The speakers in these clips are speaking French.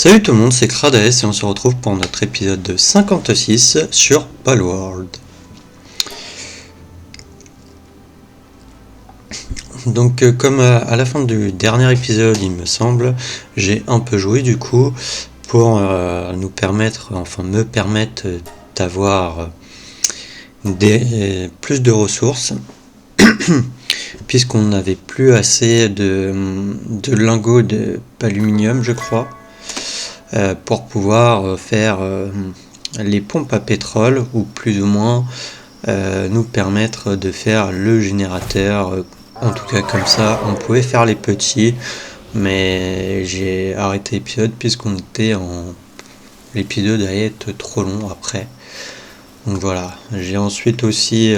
Salut tout le monde, c'est Crades et on se retrouve pour notre épisode de 56 sur Palworld. Donc comme à la fin du dernier épisode il me semble, j'ai un peu joué du coup pour me permettre d'avoir plus de ressources puisqu'on n'avait plus assez de lingots d'aluminium je crois. Pour pouvoir faire les pompes à pétrole ou plus ou moins nous permettre de faire le générateur. En tout cas comme ça on pouvait faire les petits, mais j'ai arrêté l'épisode puisqu'on était l'épisode allait être trop long après. Donc voilà, j'ai ensuite aussi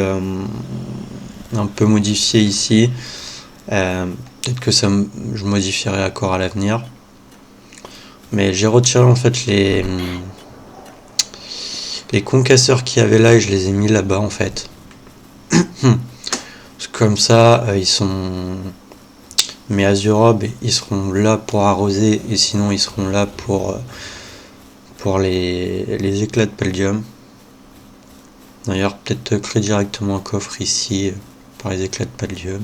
un peu modifié ici. Peut-être que je modifierai encore à l'avenir. Mais j'ai retiré en fait les concasseurs qu'il y avait là et je les ai mis là-bas en fait. Comme ça, ils sont... Mes Azurobes, ils seront là pour arroser et sinon ils seront là pour les éclats de Paldium. D'ailleurs, peut-être créer directement un coffre ici par les éclats de Paldium.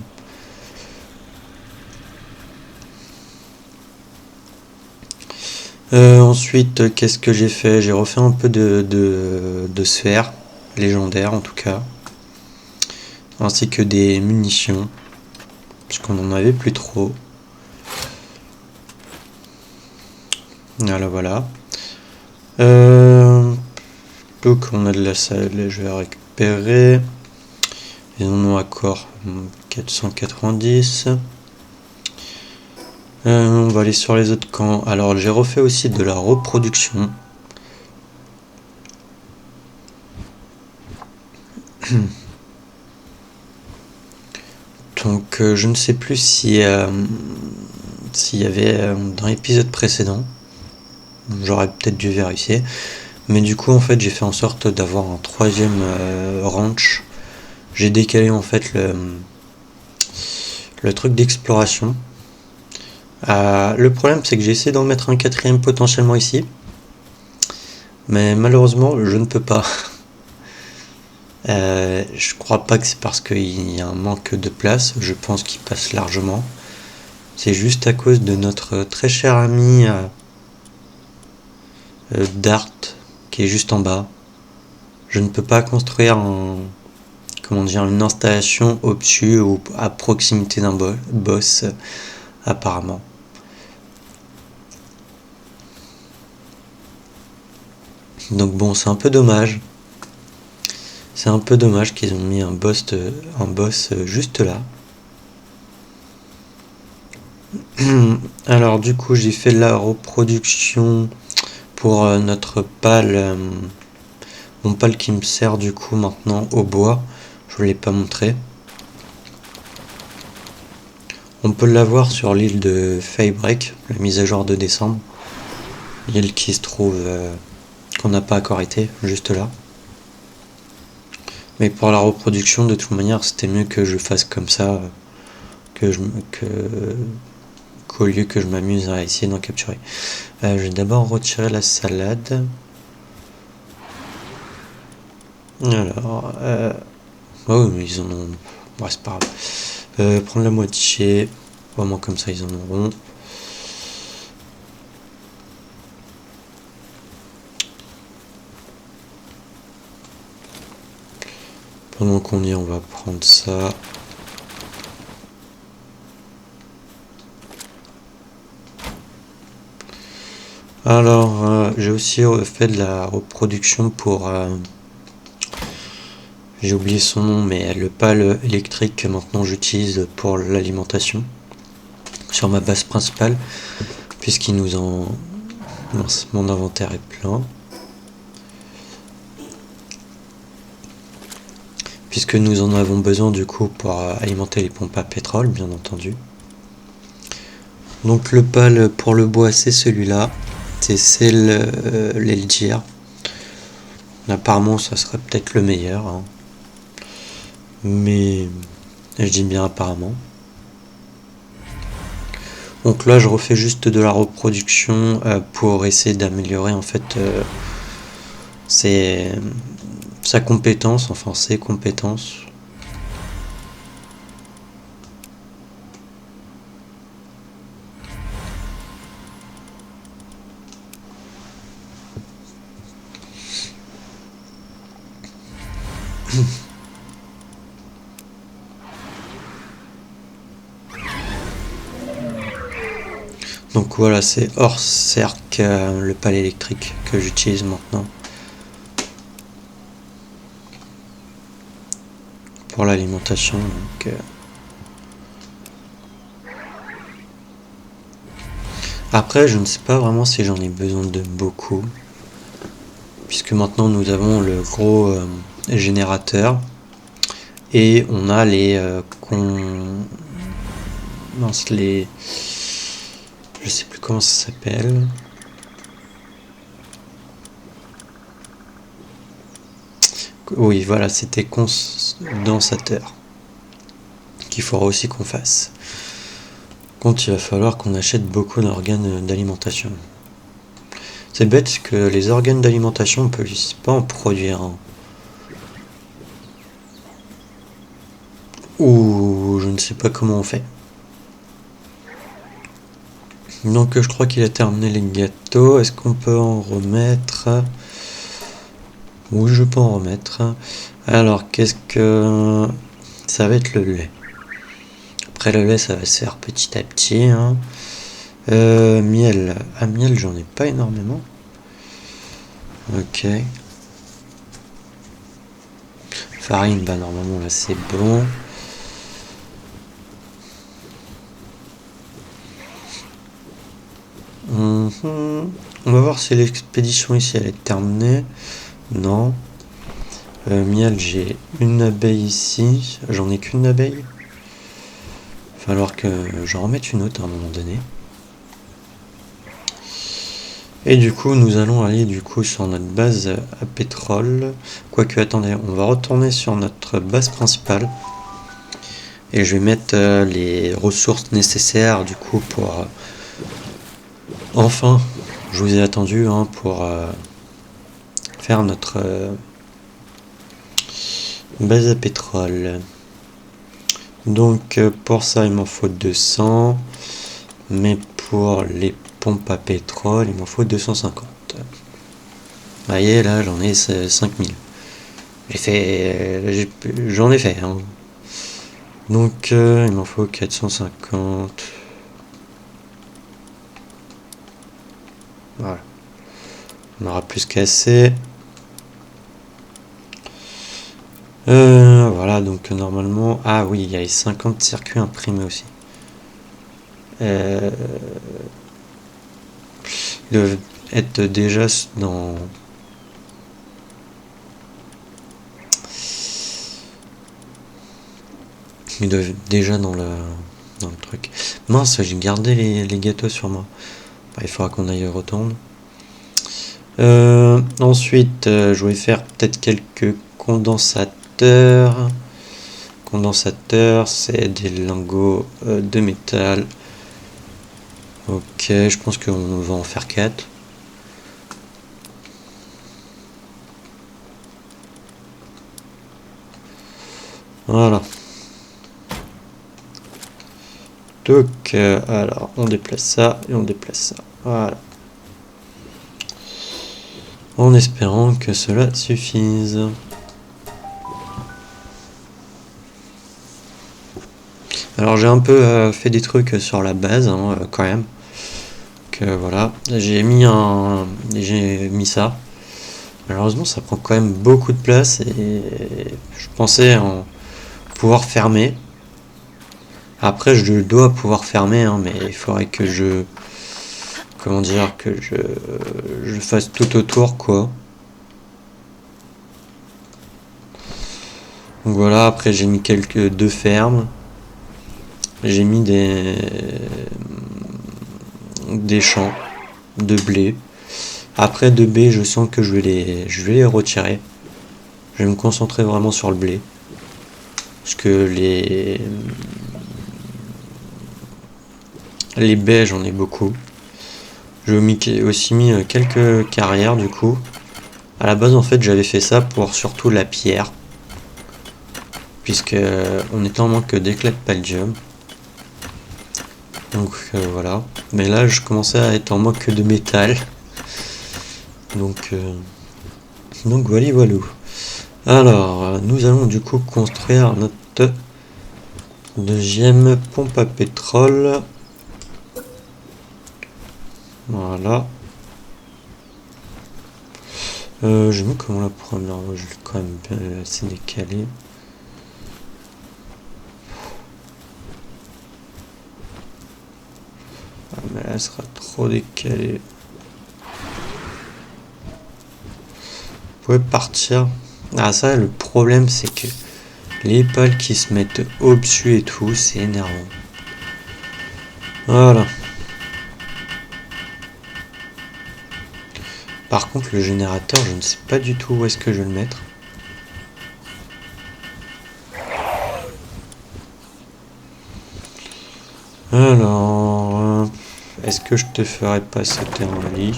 Ensuite, qu'est-ce que j'ai fait? J'ai refait un peu de sphères légendaires en tout cas, ainsi que des munitions, puisqu'on n'en avait plus trop. Voilà. Donc on a de la salle, je vais récupérer. Ils en ont encore 490. On va aller sur les autres camps. Alors j'ai refait aussi de la reproduction. Donc je ne sais plus s'il y avait dans l'épisode précédent. J'aurais peut-être dû vérifier. Mais du coup en fait j'ai fait en sorte d'avoir un troisième ranch. J'ai décalé en fait le truc d'exploration. Le problème c'est que j'ai essayé d'en mettre un quatrième potentiellement ici. Mais malheureusement je ne peux pas. Je crois pas que c'est parce qu'il y a un manque de place, je pense qu'il passe largement. C'est juste à cause de notre très cher ami Dart qui est juste en bas. Je ne peux pas construire une installation au-dessus ou à proximité d'un boss apparemment. Donc bon, c'est un peu dommage. C'est un peu dommage qu'ils ont mis un boss juste là. Alors du coup j'ai fait la reproduction pour notre pale, mon pale qui me sert du coup maintenant au bois. Je ne vous l'ai pas montré. On peut l'avoir sur l'île de Faybreak, la mise à jour de décembre. L'île qui se trouve qu'on n'a pas encore été, juste là. Mais pour la reproduction, de toute manière, c'était mieux que je fasse comme ça, qu'au lieu que je m'amuse à essayer d'en capturer. Je vais d'abord retirer la salade. Alors, oh mais ils en ont... Ouais, c'est pas grave. Prendre la moitié, vraiment comme ça ils en auront. Pendant qu'on y est, on va prendre ça. Alors, j'ai aussi fait de la reproduction pour... j'ai oublié son nom, mais le pale électrique que maintenant j'utilise pour l'alimentation sur ma base principale, puisqu'il nous en... Mince, mon inventaire est plein. Puisque nous en avons besoin du coup pour alimenter les pompes à pétrole, bien entendu. Donc le pale pour le bois, c'est celui-là. C'est l'Eldir. Apparemment, ça serait peut-être le meilleur. Hein. Mais je dis bien apparemment. Donc là je refais juste de la reproduction pour essayer d'améliorer en fait sa compétence, enfin ses compétences. Donc voilà, c'est hors cercle le pal électrique que j'utilise maintenant pour l'alimentation. Après, je ne sais pas vraiment si j'en ai besoin de beaucoup, puisque maintenant nous avons le gros générateur et on a les les, je sais plus comment ça s'appelle. Oui, voilà, c'était condensateur qu'il faudra aussi qu'on fasse. Quand il va falloir qu'on achète beaucoup d'organes d'alimentation. C'est bête que les organes d'alimentation, on ne peut pas en produire. Hein. Ou je ne sais pas comment on fait. Donc je crois qu'il a terminé les gâteaux. Est-ce qu'on peut en remettre? Oui, je peux en remettre. Alors, qu'est-ce que... Ça va être le lait. Après le lait, ça va se faire petit à petit. Hein. Miel. Ah, miel, j'en ai pas énormément. Ok. Farine, bah normalement là c'est bon. On va voir si l'expédition ici elle est terminée. Non. Miel, j'ai une abeille ici. J'en ai qu'une abeille. Il va falloir que j'en remette une autre à un moment donné. Et du coup, nous allons aller du coup sur notre base à pétrole. Quoique, attendez, on va retourner sur notre base principale. Et je vais mettre les ressources nécessaires du coup pour... enfin, je vous ai attendu hein, pour faire notre base à pétrole. Donc pour ça, il m'en faut 200. Mais pour les pompes à pétrole, il m'en faut 250. Vous voyez, là, j'en ai 5000. J'en ai fait. Hein. Donc, il m'en faut 450. Voilà. On aura plus qu'assez. Voilà, donc normalement... Ah oui, il y a les 50 circuits imprimés aussi. Ils doivent être déjà dans... Ils doivent être déjà dans le truc. Mince, j'ai gardé les gâteaux sur moi. Bah, il faudra qu'on aille retourner. Ensuite, je vais faire peut-être quelques condensateurs. Condensateurs, c'est des lingots de métal. Ok, je pense qu'on va en faire 4. Voilà. Donc, alors, on déplace ça et on déplace ça. Voilà. En espérant que cela suffise. Alors j'ai un peu fait des trucs sur la base hein, quand même. Que voilà, j'ai mis ça. Malheureusement ça prend quand même beaucoup de place et je pensais en pouvoir fermer. Après je dois pouvoir fermer hein, mais il faudrait que je comment dire que je fasse tout autour quoi. Donc voilà, après j'ai mis deux fermes. J'ai mis des champs de blé. Après de blé, je sens que je vais les retirer. Je vais me concentrer vraiment sur le blé. Parce que Les baies, j'en ai beaucoup. J'ai aussi mis quelques carrières du coup. À la base, en fait, j'avais fait ça pour surtout la pierre. Puisque on était en manque d'éclats de paldium. Donc voilà. Mais là, je commençais à être en manque de métal. Donc voilà, voilà. Alors, nous allons du coup construire notre deuxième pompe à pétrole. Voilà. J'ai mis comment la première, je l'ai quand même bien assez décalé. Ah, mais là, elle sera trop décalée. Vous pouvez partir. Ah, ça, le problème, c'est que les pales qui se mettent au-dessus et tout, c'est énervant. Voilà. Par contre, le générateur, je ne sais pas du tout où est-ce que je vais le mettre. Alors, est-ce que je te ferais pas sauter en lit?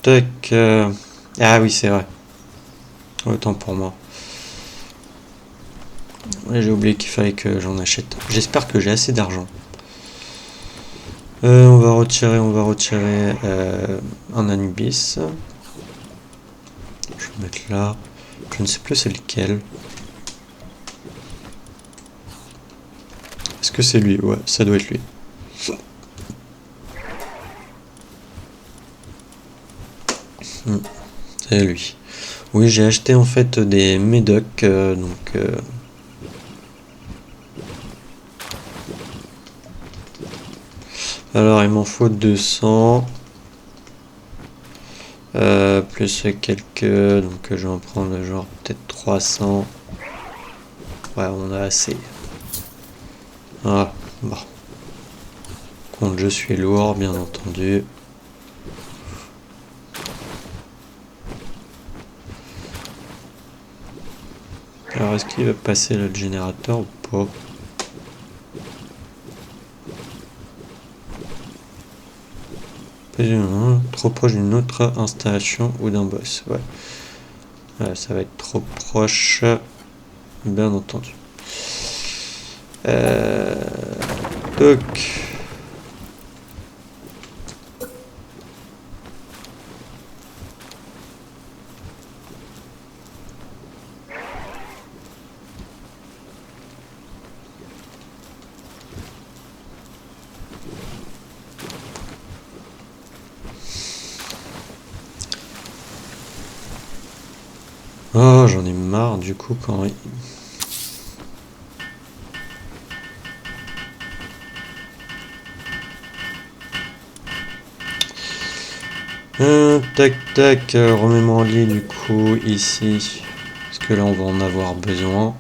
Tac. Ah oui, c'est vrai. Autant pour moi. J'ai oublié qu'il fallait que j'en achète. J'espère que j'ai assez d'argent. On va retirer un Anubis. Je vais le mettre là. Je ne sais plus c'est lequel. Est-ce que c'est lui? Ouais, ça doit être lui. C'est lui. Oui, j'ai acheté en fait des médocs, donc... Alors, il m'en faut 200. Plus quelques... Donc, je vais en prendre genre peut-être 300. Ouais, on a assez. Voilà, bon. Contre, je suis lourd, bien entendu. Alors, est-ce qu'il va passer le générateur ou pas? Trop proche d'une autre installation ou d'un boss. Ouais. Ouais, ça va être trop proche. Bien entendu. Donc. Oh, j'en ai marre du coup quand... tac tac, remets-moi en lit du coup ici. Parce que là on va en avoir besoin.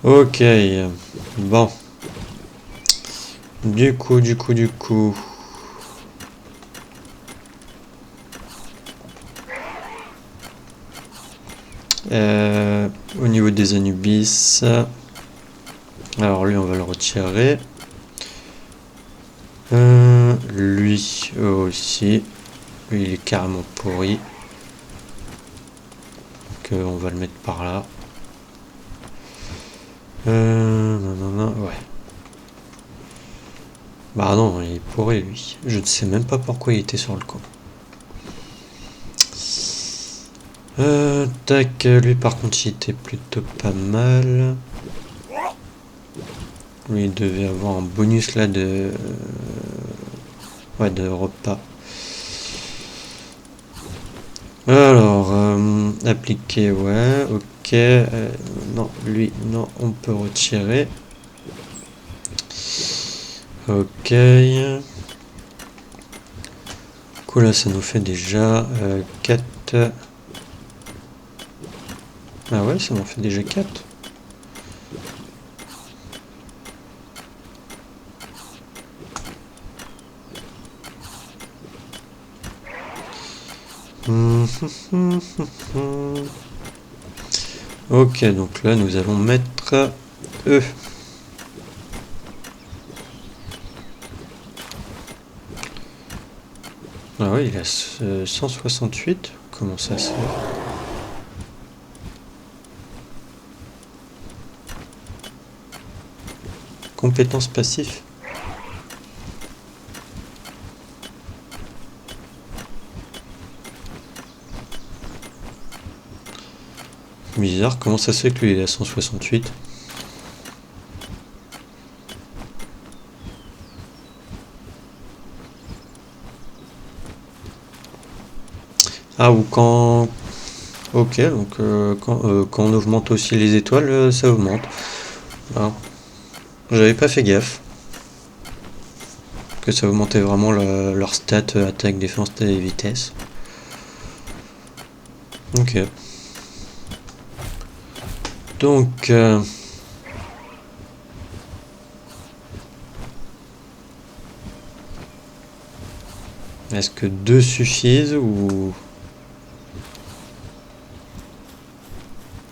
Ok, bon. Du coup. Au niveau des Anubis, alors lui on va le retirer. Lui aussi, lui il est carrément pourri. Donc on va le mettre par là. Ouais. Bah non, il est pourri lui. Je ne sais même pas pourquoi il était sur le coin. Tac, lui par contre il était plutôt pas mal. Lui il devait avoir un bonus là de... ouais, de repas. Alors, appliquer, ouais, ok. Non, lui, non, on peut retirer. Ok. Du coup là ça nous fait déjà 4... Ah ouais, ça m'en fait déjà 4. Ok, donc là nous allons mettre E. Ah oui, il a 168. Comment ça se fait? Compétences passives. Bizarre, comment ça se fait que lui il a 168? Ah, ou quand... Ok, donc quand on augmente aussi les étoiles, ça augmente. Ah, j'avais pas fait gaffe. Que ça augmentait vraiment leur stat, attaque, défense et vitesse. Ok. Donc... est-ce que 2 suffisent ou...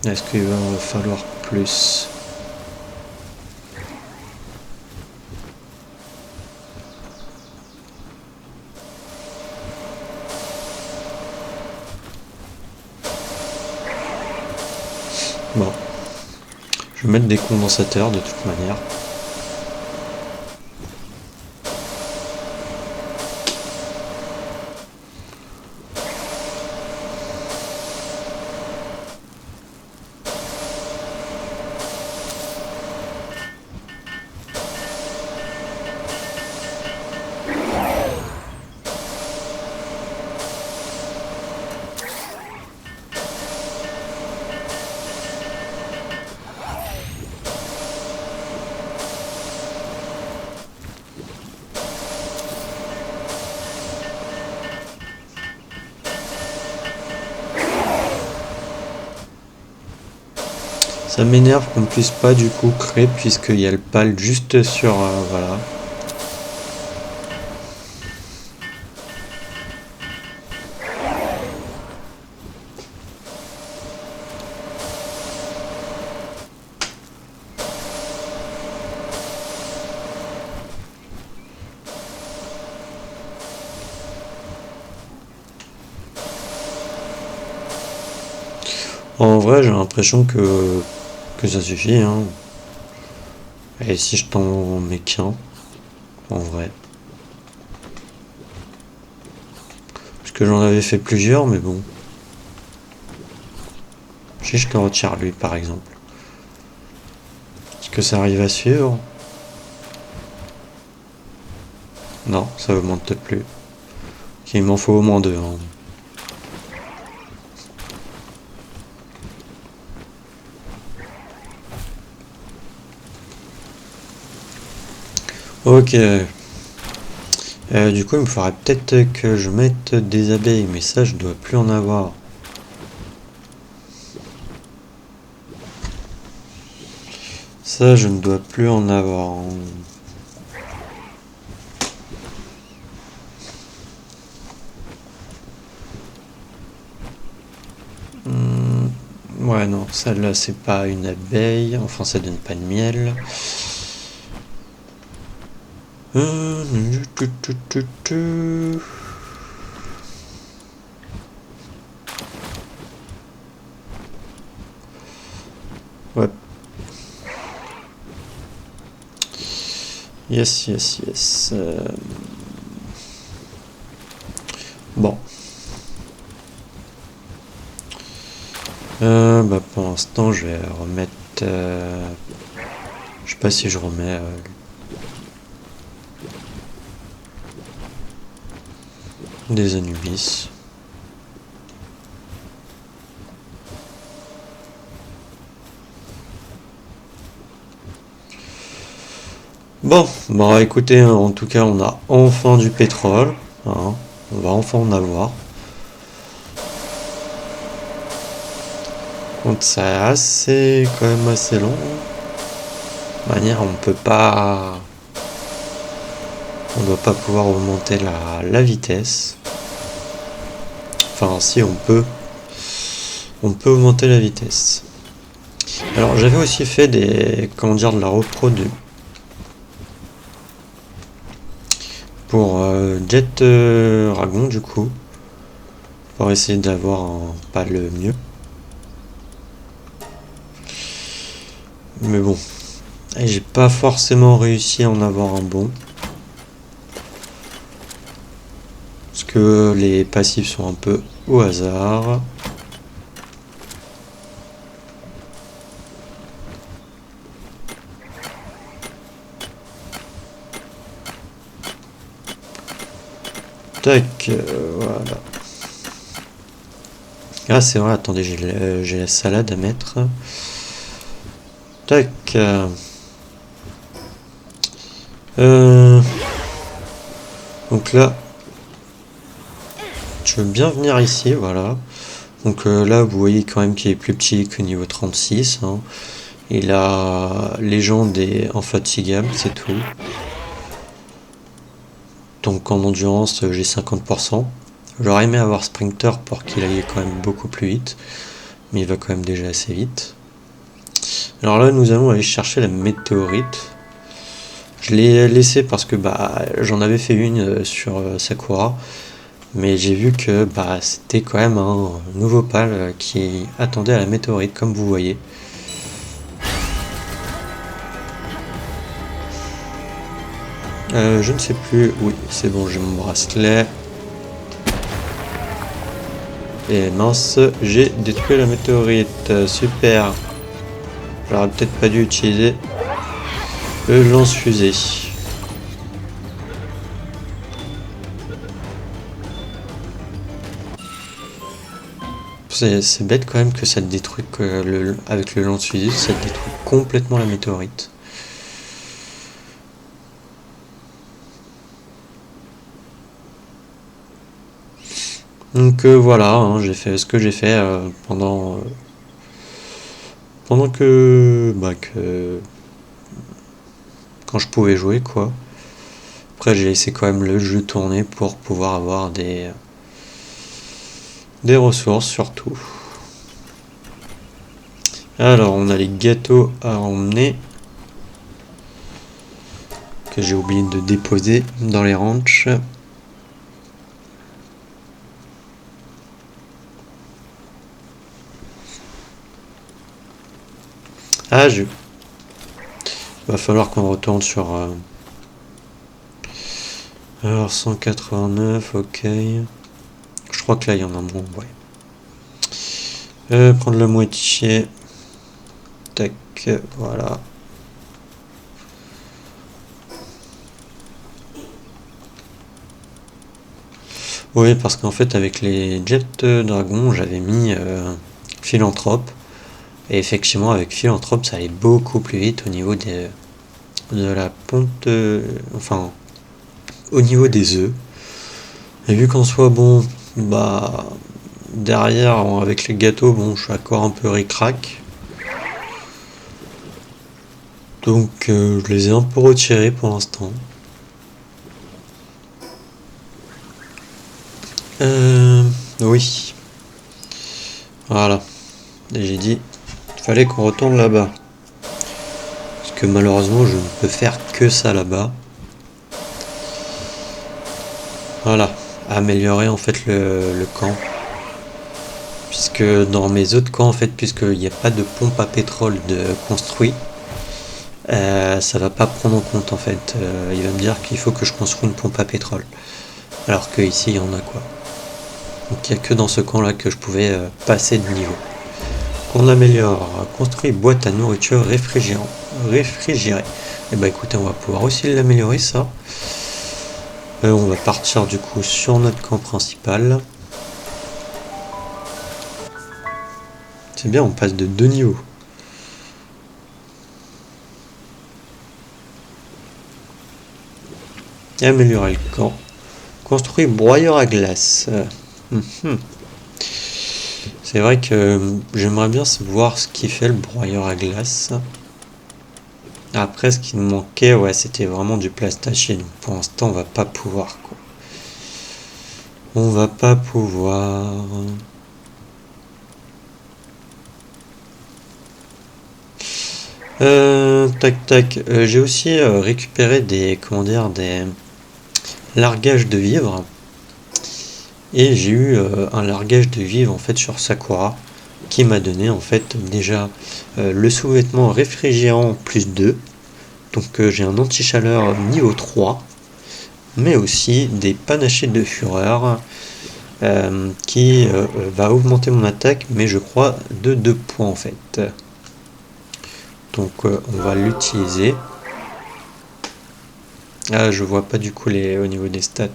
est-ce qu'il va falloir plus? Bon. Je vais mettre des condensateurs de toute manière. Ça m'énerve qu'on ne puisse pas du coup créer puisqu'il y a le pal juste sur... voilà. En vrai, j'ai l'impression que ça suffit, hein. Et si je t'en mets qu'un, en vrai. Parce que j'en avais fait plusieurs, mais bon. Si je te retire lui, par exemple. Est-ce que ça arrive à suivre? Non, ça augmente plus. Ok, il m'en faut au moins deux, hein. Ok. Du coup, il me faudrait peut-être que je mette des abeilles, mais ça, je dois plus en avoir. Ça, je ne dois plus en avoir. Ouais, non, celle-là, c'est pas une abeille. Enfin, ça donne pas de miel. Ouais. Yes, yes, yes. Bon. Bah pour l'instant, je vais remettre... je sais pas si je remets... des Anubis. Bon, bah écoutez, hein, en tout cas, on a enfin du pétrole. Hein, on va enfin en avoir. Donc c'est assez, quand même assez long. De manière, on peut pas... on doit pas pouvoir augmenter la vitesse. Enfin, si on peut augmenter la vitesse. Alors, j'avais aussi fait des, comment dire, de la repro pour Jet Dragon du coup, pour essayer d'avoir pas le mieux. Mais bon, j'ai pas forcément réussi à en avoir un bon. Parce que les passifs sont un peu au hasard. Tac, voilà. Ah c'est vrai, attendez, j'ai la salade à mettre. Tac. Donc là, je veux bien venir ici, voilà. Donc là, vous voyez quand même qu'il est plus petit que niveau 36. Hein. Il a légende et infatigable, c'est tout. Donc en endurance, j'ai 50%. J'aurais aimé avoir Sprinter pour qu'il aille quand même beaucoup plus vite. Mais il va quand même déjà assez vite. Alors là, nous allons aller chercher la météorite. Je l'ai laissé parce que bah, j'en avais fait une sur Sakura. Mais j'ai vu que bah, c'était quand même un nouveau pal qui attendait à la météorite, comme vous voyez. Je ne sais plus. Oui, c'est bon, j'ai mon bracelet. Et mince, j'ai détruit la météorite. Super. J'aurais peut-être pas dû utiliser le lance-fusée. C'est bête quand même que ça te détruit avec le lance-fusée, ça te détruit complètement la météorite. Donc voilà, hein, j'ai fait ce que j'ai fait pendant que quand je pouvais jouer quoi. Après j'ai laissé quand même le jeu tourner pour pouvoir avoir des ressources surtout. Alors on a les gâteaux à emmener que j'ai oublié de déposer dans les ranchs. Ah, va falloir qu'on retourne sur... Alors, 189, ok. Je crois que là, il y en a moins, ouais. Prendre la moitié. Tac, voilà. Oui, parce qu'en fait, avec les Jet Dragon, j'avais mis Philanthrope. Et effectivement, avec Philanthrope, ça allait beaucoup plus vite au niveau de la ponte... enfin, au niveau des œufs. Et vu qu'en soit bon, bah... derrière, avec les gâteaux, bon, je suis encore un peu ric-rac. Donc, je les ai un peu retirés pour l'instant. Oui. Voilà. Et j'ai dit, il fallait qu'on retourne là-bas. Parce que malheureusement, je ne peux faire que ça là-bas. Voilà. Améliorer en fait le camp. Puisque dans mes autres camps, en fait, puisqu'il n'y a pas de pompe à pétrole de construit, ça va pas prendre en compte en fait. Il va me dire qu'il faut que je construise une pompe à pétrole. Alors que ici, il y en a quoi. Donc il n'y a que dans ce camp là que je pouvais passer de niveau. On améliore, construit boîte à nourriture réfrigérée. Et bah écoutez, on va pouvoir aussi l'améliorer ça. On va partir du coup sur notre camp principal. C'est bien, on passe de 2 niveaux. Et améliorer le camp. Construit broyeur à glace. C'est vrai que j'aimerais bien voir ce qui fait le broyeur à glace. Après, ce qui nous manquait, ouais, c'était vraiment du plastachier. Donc pour l'instant, on va pas pouvoir, quoi. On va pas pouvoir. Tac tac. J'ai aussi récupéré des, comment dire, des largages de vivres. Et j'ai eu un largage de vivres en fait sur Sakura qui m'a donné en fait déjà le sous-vêtement réfrigérant plus 2. Donc j'ai un anti-chaleur niveau 3, mais aussi des panachés de fureur qui va augmenter mon attaque, mais je crois de 2 points en fait. Donc on va l'utiliser. Ah, je vois pas du coup au niveau des stats.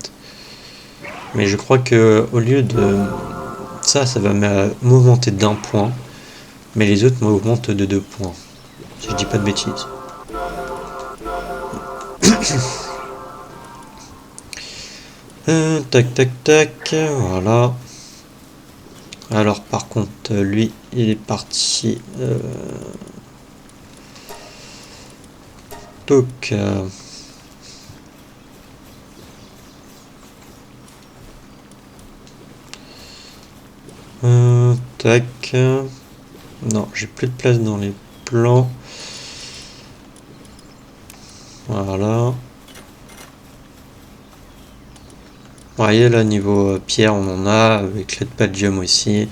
Mais je crois que au lieu de ça va m'augmenter d'un point, mais les autres m'augmentent de 2 points. Si je dis pas de bêtises. Tac tac tac, voilà. Alors par contre, lui, il est parti. Donc, tac. Non, j'ai plus de place dans les plans. Voilà. Vous voyez là, niveau pierre, on en a, avec clé de palladium aussi.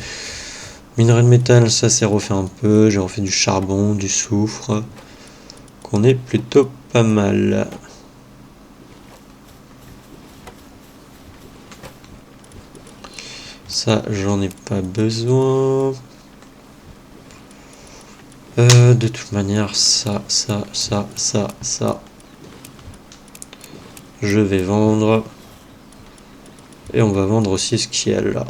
Minerai de métal, ça s'est refait un peu. J'ai refait du charbon, du soufre. Qu'on est plutôt pas mal. Ça, j'en ai pas besoin. De toute manière, ça. Je vais vendre. Et on va vendre aussi ce qui est là.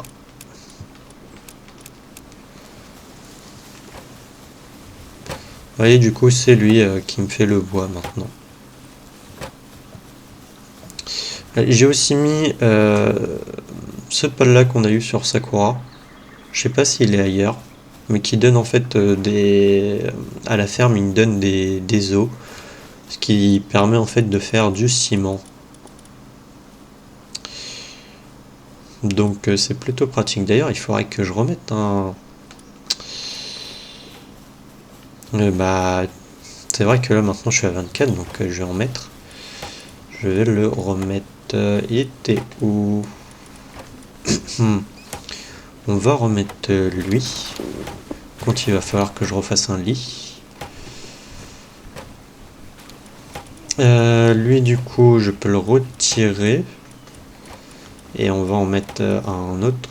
Vous voyez, du coup, c'est lui qui me fait le bois maintenant. J'ai aussi mis ce pal-là qu'on a eu sur Sakura. Je sais pas s'il est ailleurs, mais qui donne en fait à la ferme, il donne des os, ce qui permet en fait de faire du ciment. Donc c'est plutôt pratique. D'ailleurs, il faudrait que je remette un. Bah, c'est vrai que là maintenant je suis à 24, donc je vais en mettre. Je vais le remettre. Il était où? On va remettre lui. Quand il va falloir que je refasse un lit. Lui du coup je peux le retirer. Et on va en mettre un autre.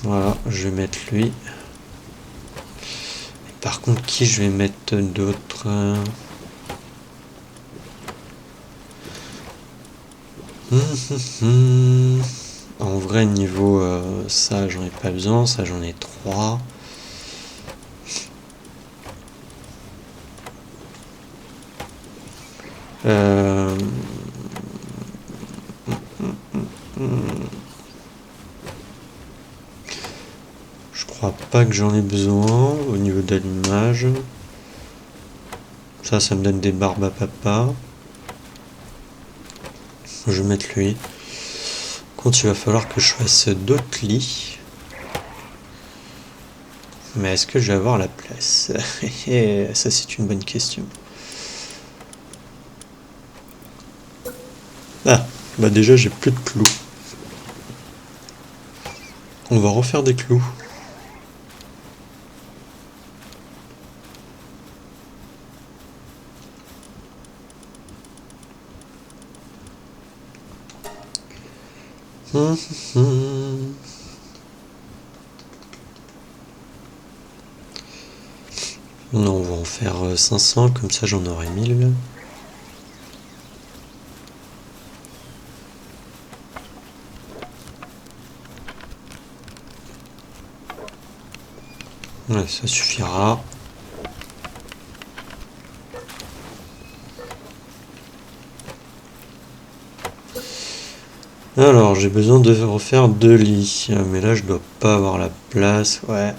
Voilà, je vais mettre lui. Par contre, qui je vais mettre d'autre? En vrai, niveau ça, j'en ai pas besoin. Ça, j'en ai 3. Je crois pas que j'en ai besoin au niveau d'allumage. Ça me donne des barbes à papa. Je vais mettre lui. Quand il va falloir que je fasse d'autres lits. Mais est-ce que je vais avoir la place? Et ça, c'est une bonne question. Ah, bah déjà, j'ai plus de clous. On va refaire des clous. Non, on va en faire 500, comme ça j'en aurai 1000. Ouais, ça suffira. Alors, j'ai besoin de refaire 2 lits. Mais là, je dois pas avoir la place. Ouais.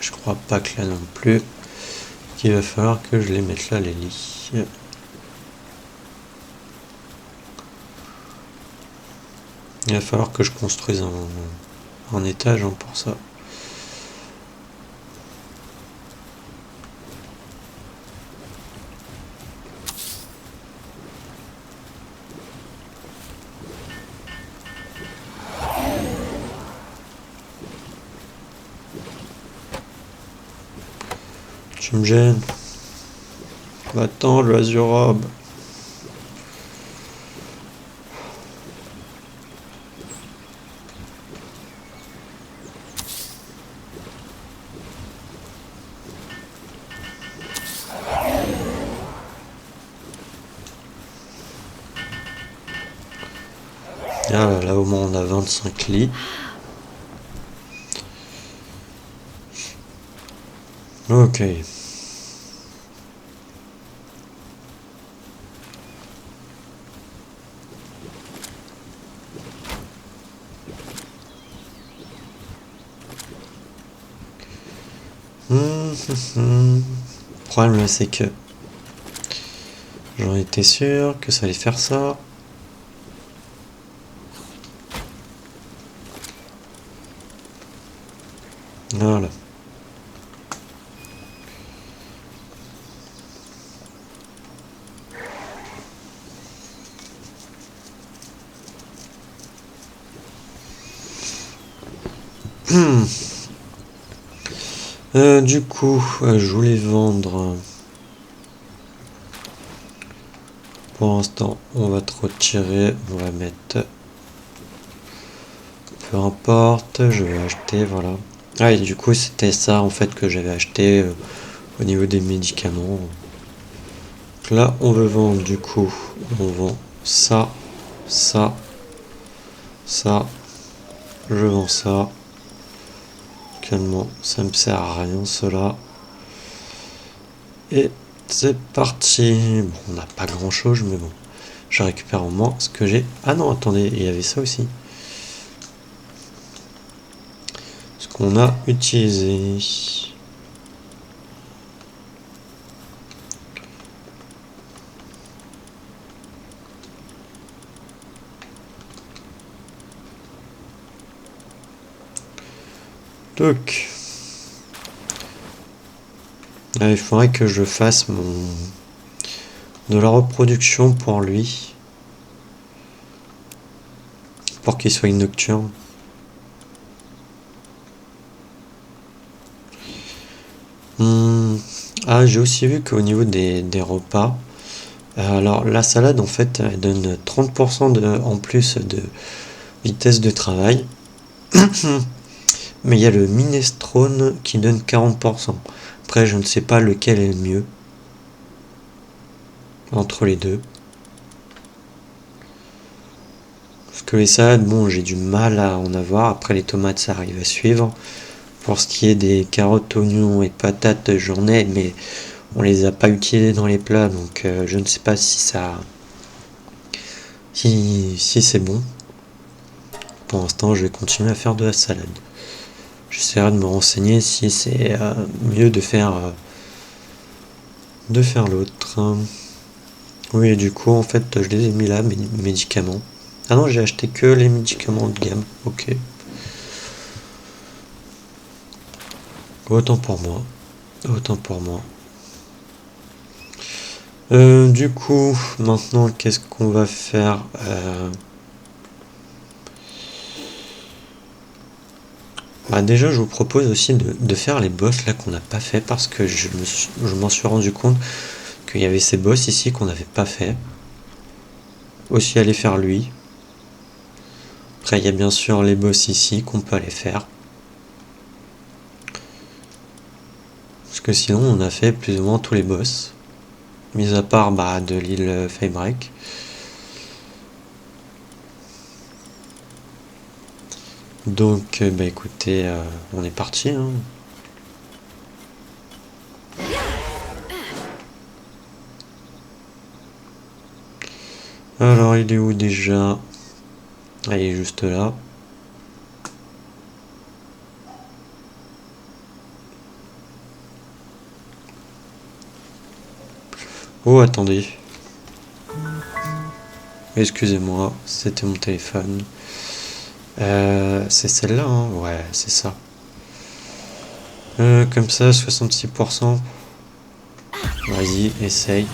Je je crois pas que là non plus. Il va falloir que je les mette là, les lits. Il va falloir que je construise un étage pour ça. Tu me gênes. Va-t'en, l'oiseau robe. Ah là, au moins on a 25 lits. Ok. Le problème là c'est que j'en étais sûr que ça allait faire ça. Voilà. Du coup, je voulais vendre. Pour l'instant, on va te retirer. On va mettre. Peu importe, je vais acheter, voilà. Ah, et du coup, c'était ça en fait que j'avais acheté au niveau des médicaments. Donc là, on veut vendre, du coup, on vend ça, ça, ça. Je vends ça. Actuellement, ça me sert à rien, cela. Et c'est parti. Bon, on n'a pas grand chose, mais bon. Je récupère au moins ce que j'ai. Ah non, attendez, il y avait ça aussi. Ce qu'on a utilisé. Donc, il faudrait que je fasse de la reproduction pour lui. Pour qu'il soit nocturne. Ah, j'ai aussi vu qu'au niveau des repas, alors la salade en fait elle donne 30% en plus de vitesse de travail. Mais il y a le minestrone qui donne 40%. Après, je ne sais pas lequel est le mieux entre les deux. Parce que les salades, bon, j'ai du mal à en avoir. Après, les tomates, ça arrive à suivre. Pour ce qui est des carottes, oignons et patates, j'en ai, mais on les a pas utilisés dans les plats, donc je ne sais pas si ça, si c'est bon. Pour l'instant, je vais continuer à faire de la salade. J'essaierai de me renseigner si c'est mieux de faire l'autre. Oui, du coup, en fait, je les ai mis là, mes médicaments. Ah non, j'ai acheté que les médicaments de gamme. Ok. Autant pour moi. Autant pour moi. Du coup, maintenant, qu'est-ce qu'on va faire déjà, je vous propose aussi de faire les boss là qu'on n'a pas fait parce que je m'en suis rendu compte qu'il y avait ces boss ici qu'on n'avait pas fait. Aussi aller faire lui. Après, il y a bien sûr les boss ici qu'on peut aller faire. Parce que sinon, on a fait plus ou moins tous les boss. Mis à part de l'île Faybreak. Donc, écoutez, on est parti. Hein. Alors, il est où déjà? Ah, il est juste là. Oh, attendez. Excusez-moi, c'était mon téléphone. C'est celle-là, hein? Ouais, c'est ça. Comme ça, 66%. Vas-y, essaye.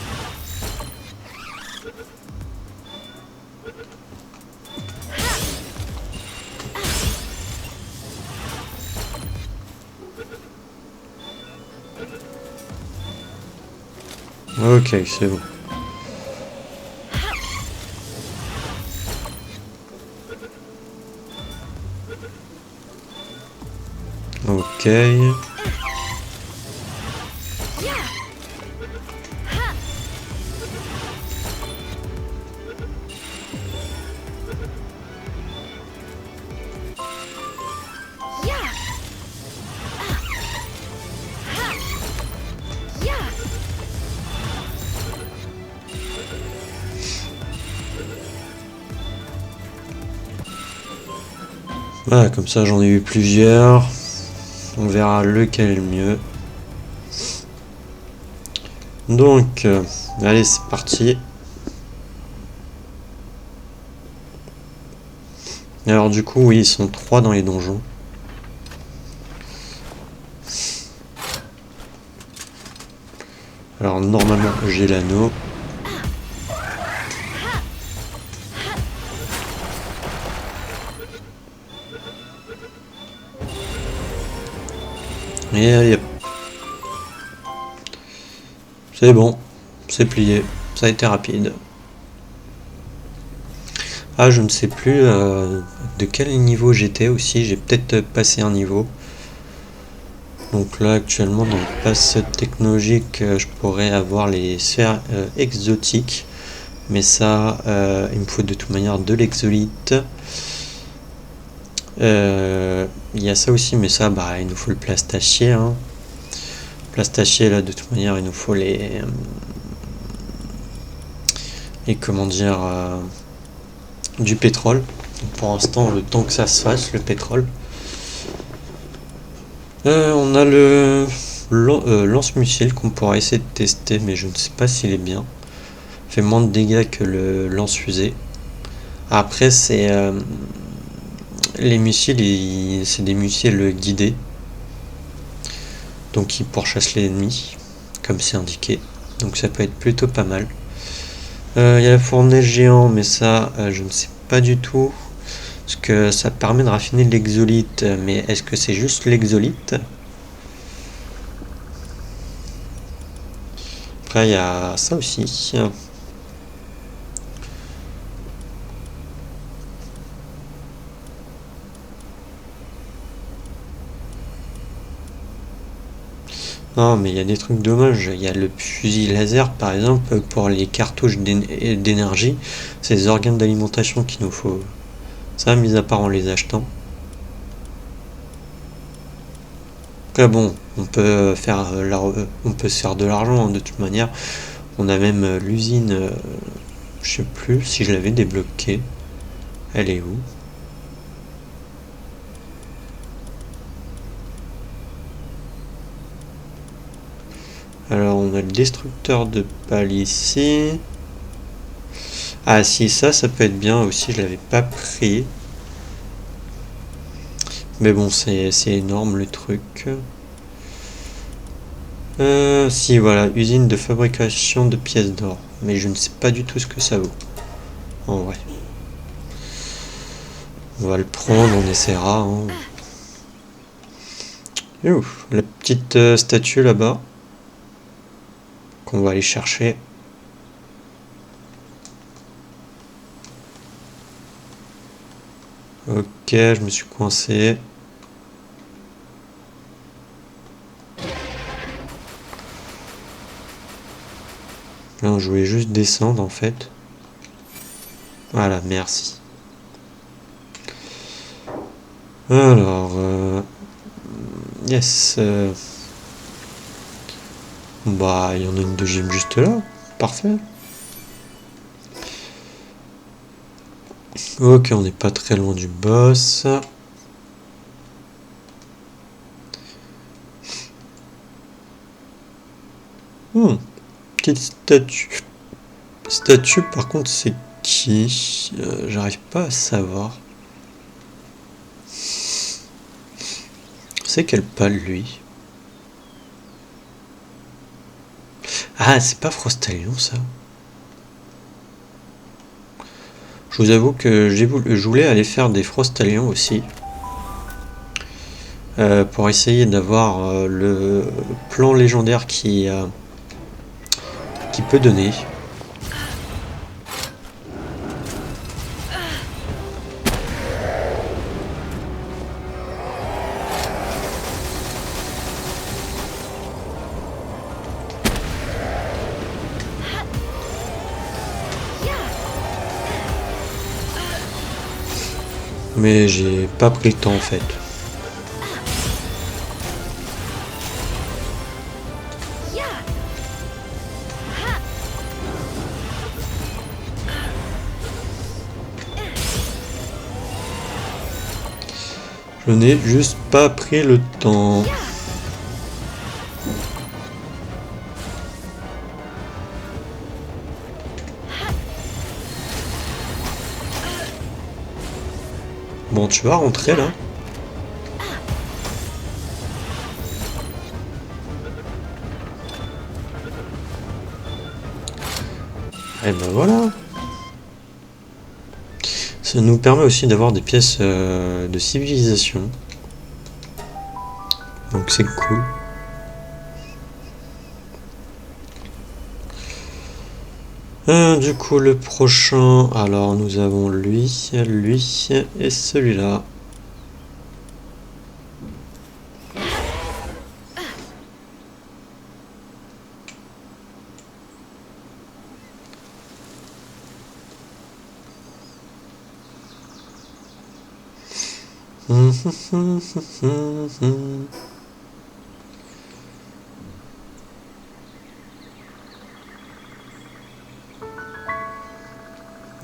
Ok, c'est bon. Ok. Voilà, comme ça j'en ai eu plusieurs. On verra lequel est le mieux. Donc, allez, c'est parti. Alors du coup, oui, ils sont 3 dans les donjons. Alors normalement, j'ai l'anneau. Et allez, c'est bon, c'est plié, ça a été rapide. Ah, je ne sais plus de quel niveau j'étais aussi, j'ai peut-être passé un niveau. Donc là, actuellement, dans le pass technologique, je pourrais avoir les sphères exotiques. Mais ça, il me faut de toute manière de l'exolite. Il y a ça aussi, mais ça, bah, il nous faut le plastachier. Hein. Plastachier, là, de toute manière, il nous faut les comment dire, du pétrole. Donc pour l'instant, le temps que ça se fasse, le pétrole. On a le lance-missile qu'on pourra essayer de tester, mais je ne sais pas s'il est bien. Il fait moins de dégâts que le lance-fusée. Après, c'est les missiles, c'est des missiles guidés. Donc ils pourchassent l'ennemi, comme c'est indiqué. Donc ça peut être plutôt pas mal. Il y a la fournaise géant, mais ça, je ne sais pas du tout. Parce que ça permet de raffiner de l'exolite. Mais est-ce que c'est juste l'exolite? Après, il y a ça aussi. Non, mais il y a des trucs dommages. Il y a le fusil laser, par exemple, pour les cartouches d'énergie. C'est les organes d'alimentation qu'il nous faut. Ça, mis à part en les achetant. Après, bon, on peut faire on peut se faire de l'argent hein, de toute manière. On a même l'usine, je sais plus si je l'avais débloquée. Elle est où? Alors, on a le destructeur de pales ici. Ah si, ça peut être bien aussi, je l'avais pas pris. Mais bon, c'est énorme le truc. Si, voilà, usine de fabrication de pièces d'or. Mais je ne sais pas du tout ce que ça vaut. En vrai. On va le prendre, on essaiera. Hein. Et ouf, la petite statue là-bas. Qu'on va aller chercher. Ok, je me suis coincé. Là, je voulais juste descendre en fait. Voilà, merci. Alors, yes. Bah, il y en a une deuxième juste là. Parfait. Ok, on n'est pas très loin du boss. petite statue. Statue, par contre, c'est qui? J'arrive pas à savoir. C'est quel pal, lui? Ah, c'est pas Frostalion, ça. Je vous avoue que je voulais aller faire des Frostalions aussi. Pour essayer d'avoir le plan légendaire qui peut donner. Mais j'ai pas pris le temps en fait. Je n'ai juste pas pris le temps. Bon, tu vas rentrer là. Et ben voilà. Ça nous permet aussi d'avoir des pièces de civilisation. Donc c'est cool. Du coup, le prochain, alors nous avons lui et celui-là.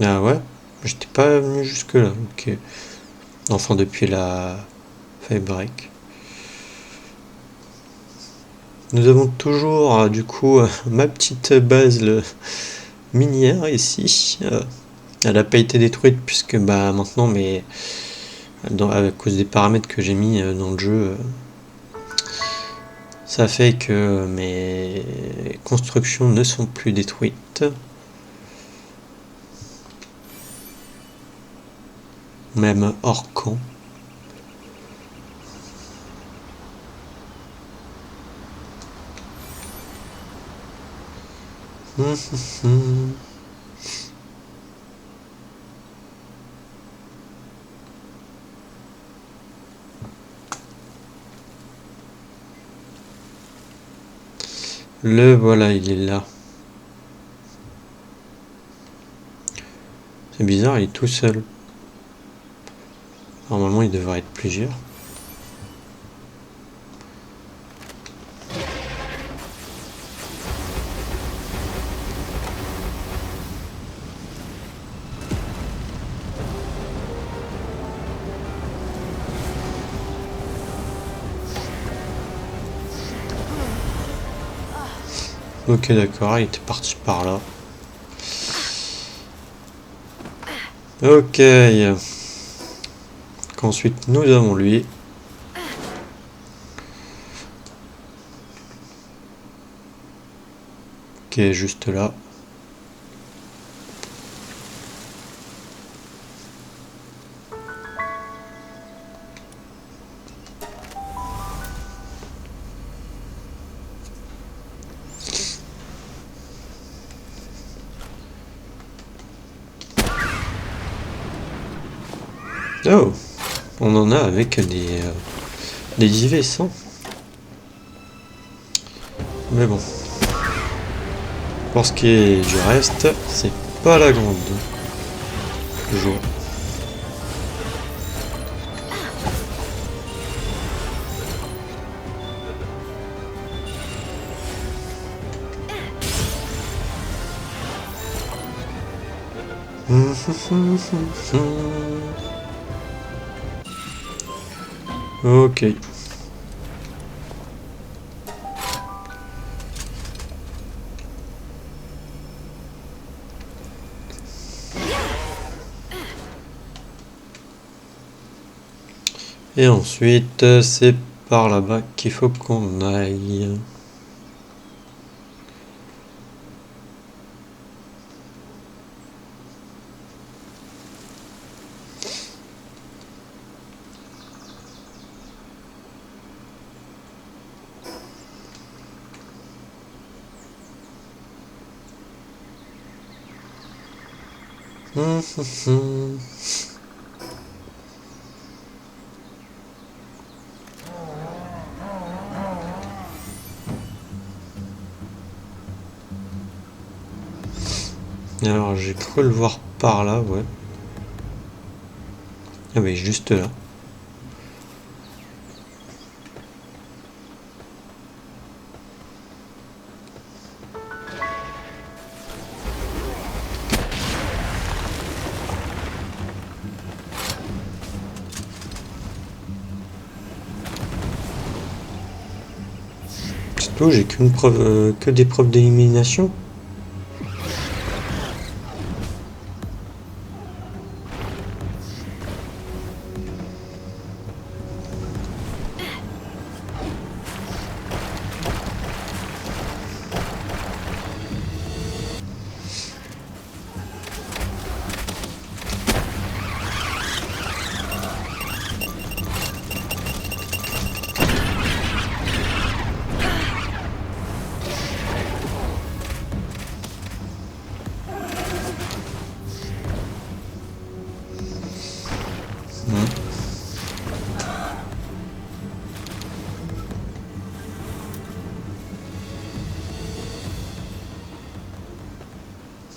Ah ouais, j'étais pas venu jusque là, ok. Enfin depuis la feuille break. Nous avons toujours du coup ma petite base minière ici. Elle n'a pas été détruite puisque bah maintenant mais à cause des paramètres que j'ai mis dans le jeu, ça fait que mes constructions ne sont plus détruites. Même hors camp. Le voilà, il est là. C'est bizarre, il est tout seul. Normalement, il devrait être plusieurs. Ok, d'accord, il était parti par là. Ok. Ensuite, nous avons lui. Qui est juste là. Oh, on en a avec des IV100. Mais bon. Pour ce qui est du reste, c'est pas la grande joie. Ok. Et ensuite, c'est par là-bas qu'il faut qu'on aille. Alors j'ai cru le voir par là, ouais. Ah oui, juste là. C'est tout, j'ai qu'une preuve, que des preuves d'élimination.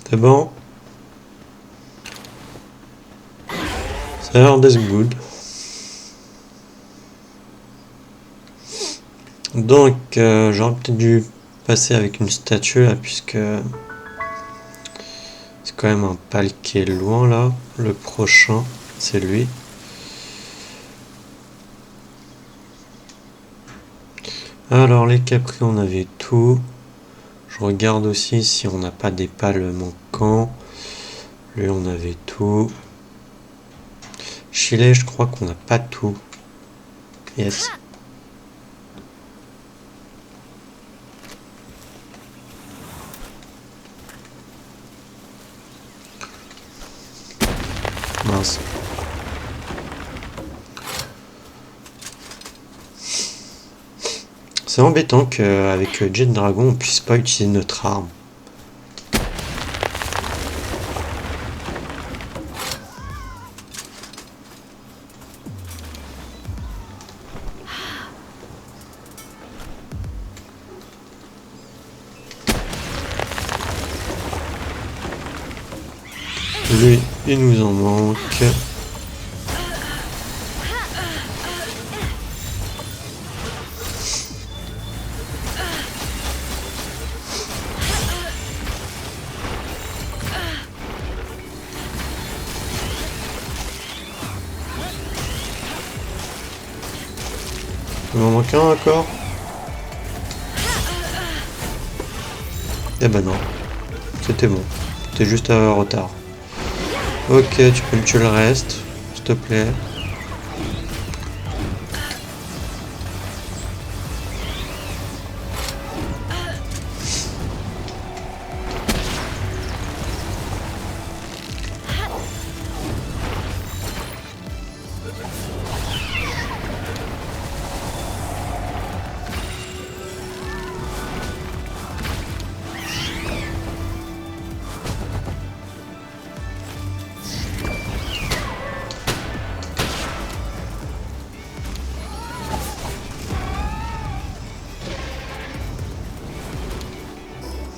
C'est bon. Ça a l'air d'être good. Donc, j'aurais peut-être dû passer avec une statue là, puisque c'est quand même un pal qui est loin là. Le prochain, c'est lui. Alors, les capris, on avait tout. Je regarde aussi si on n'a pas des pales manquants. Lui, on avait tout. Chile, je crois qu'on n'a pas tout. Yes. Mince. C'est embêtant qu'avec Jet Dragon, on puisse pas utiliser notre arme. Lui, il nous en manque. Il m'en manque un encore. Eh ben non, c'était bon. T'es juste à retard. Ok, tu peux me tuer le reste, s'il te plaît.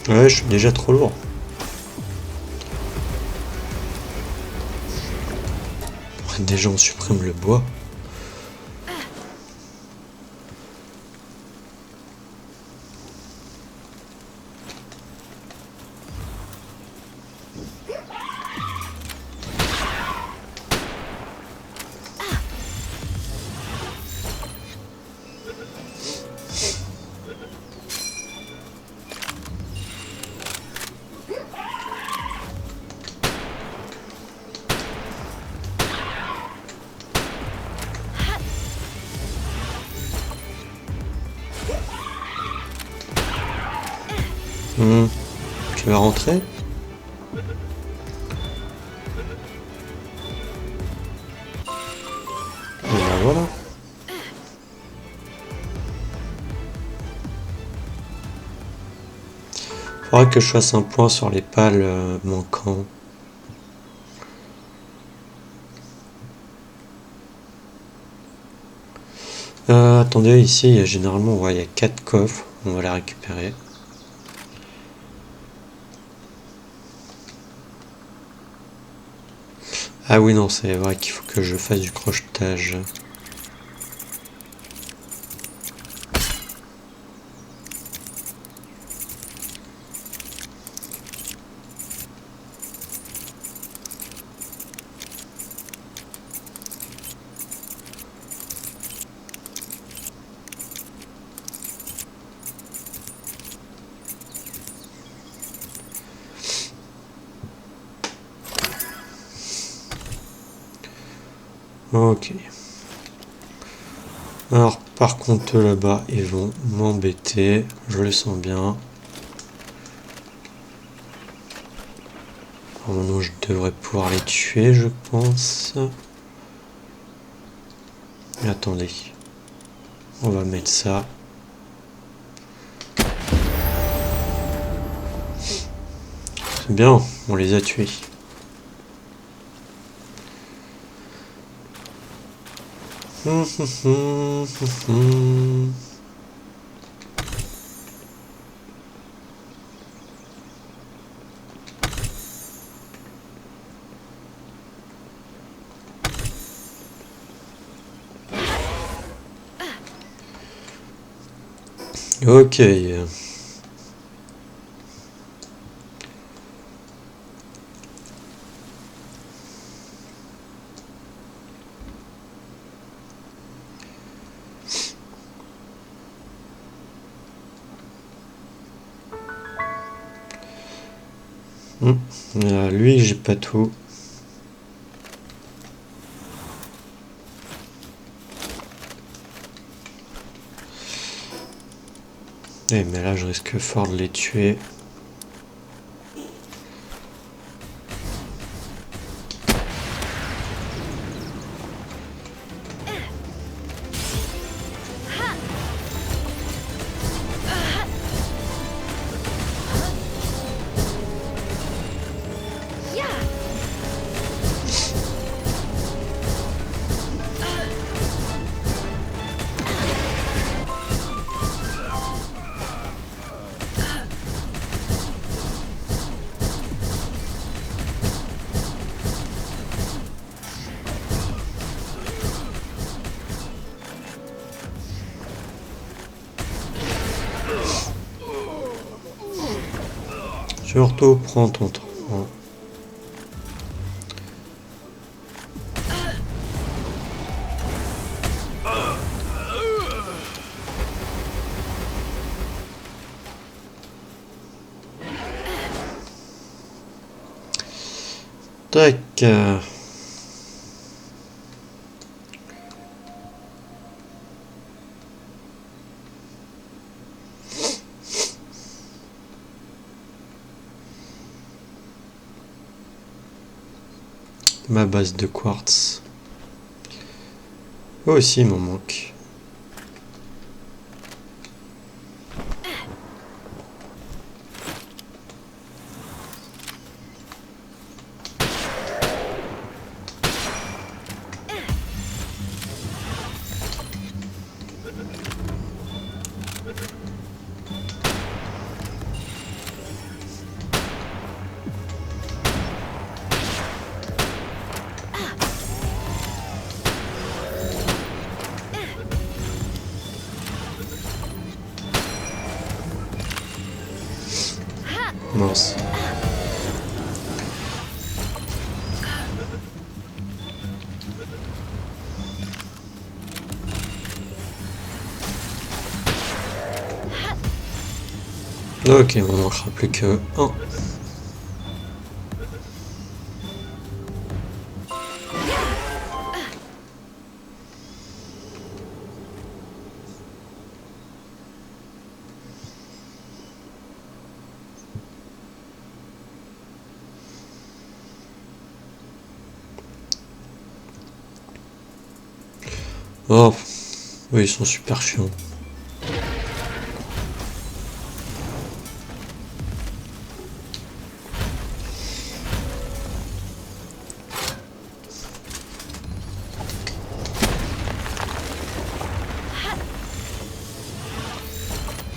Ouais, je suis déjà trop lourd. Déjà, on supprime le bois. Tu vas rentrer? Et ben voilà. Faudrait que je fasse un point sur les pales manquants. Attendez, ici, généralement, ouais, il y a 4 coffres. On va les récupérer. Ah oui, non, c'est vrai qu'il faut que je fasse du crochetage. Ok. Alors, par contre, là-bas, ils vont m'embêter. Je le sens bien. Normalement, je devrais pouvoir les tuer, je pense. Mais attendez. On va mettre ça. C'est bien, on les a tués. Ok. Lui, j'ai pas tout. Eh, mais là, je risque fort de les tuer. Surtout, prends ton temps. Tac. Ma base de quartz. Oh, aussi, il m'en manque. Mince. Ok, on n'en manquera plus que un. Oh, oui, ils sont super chiants.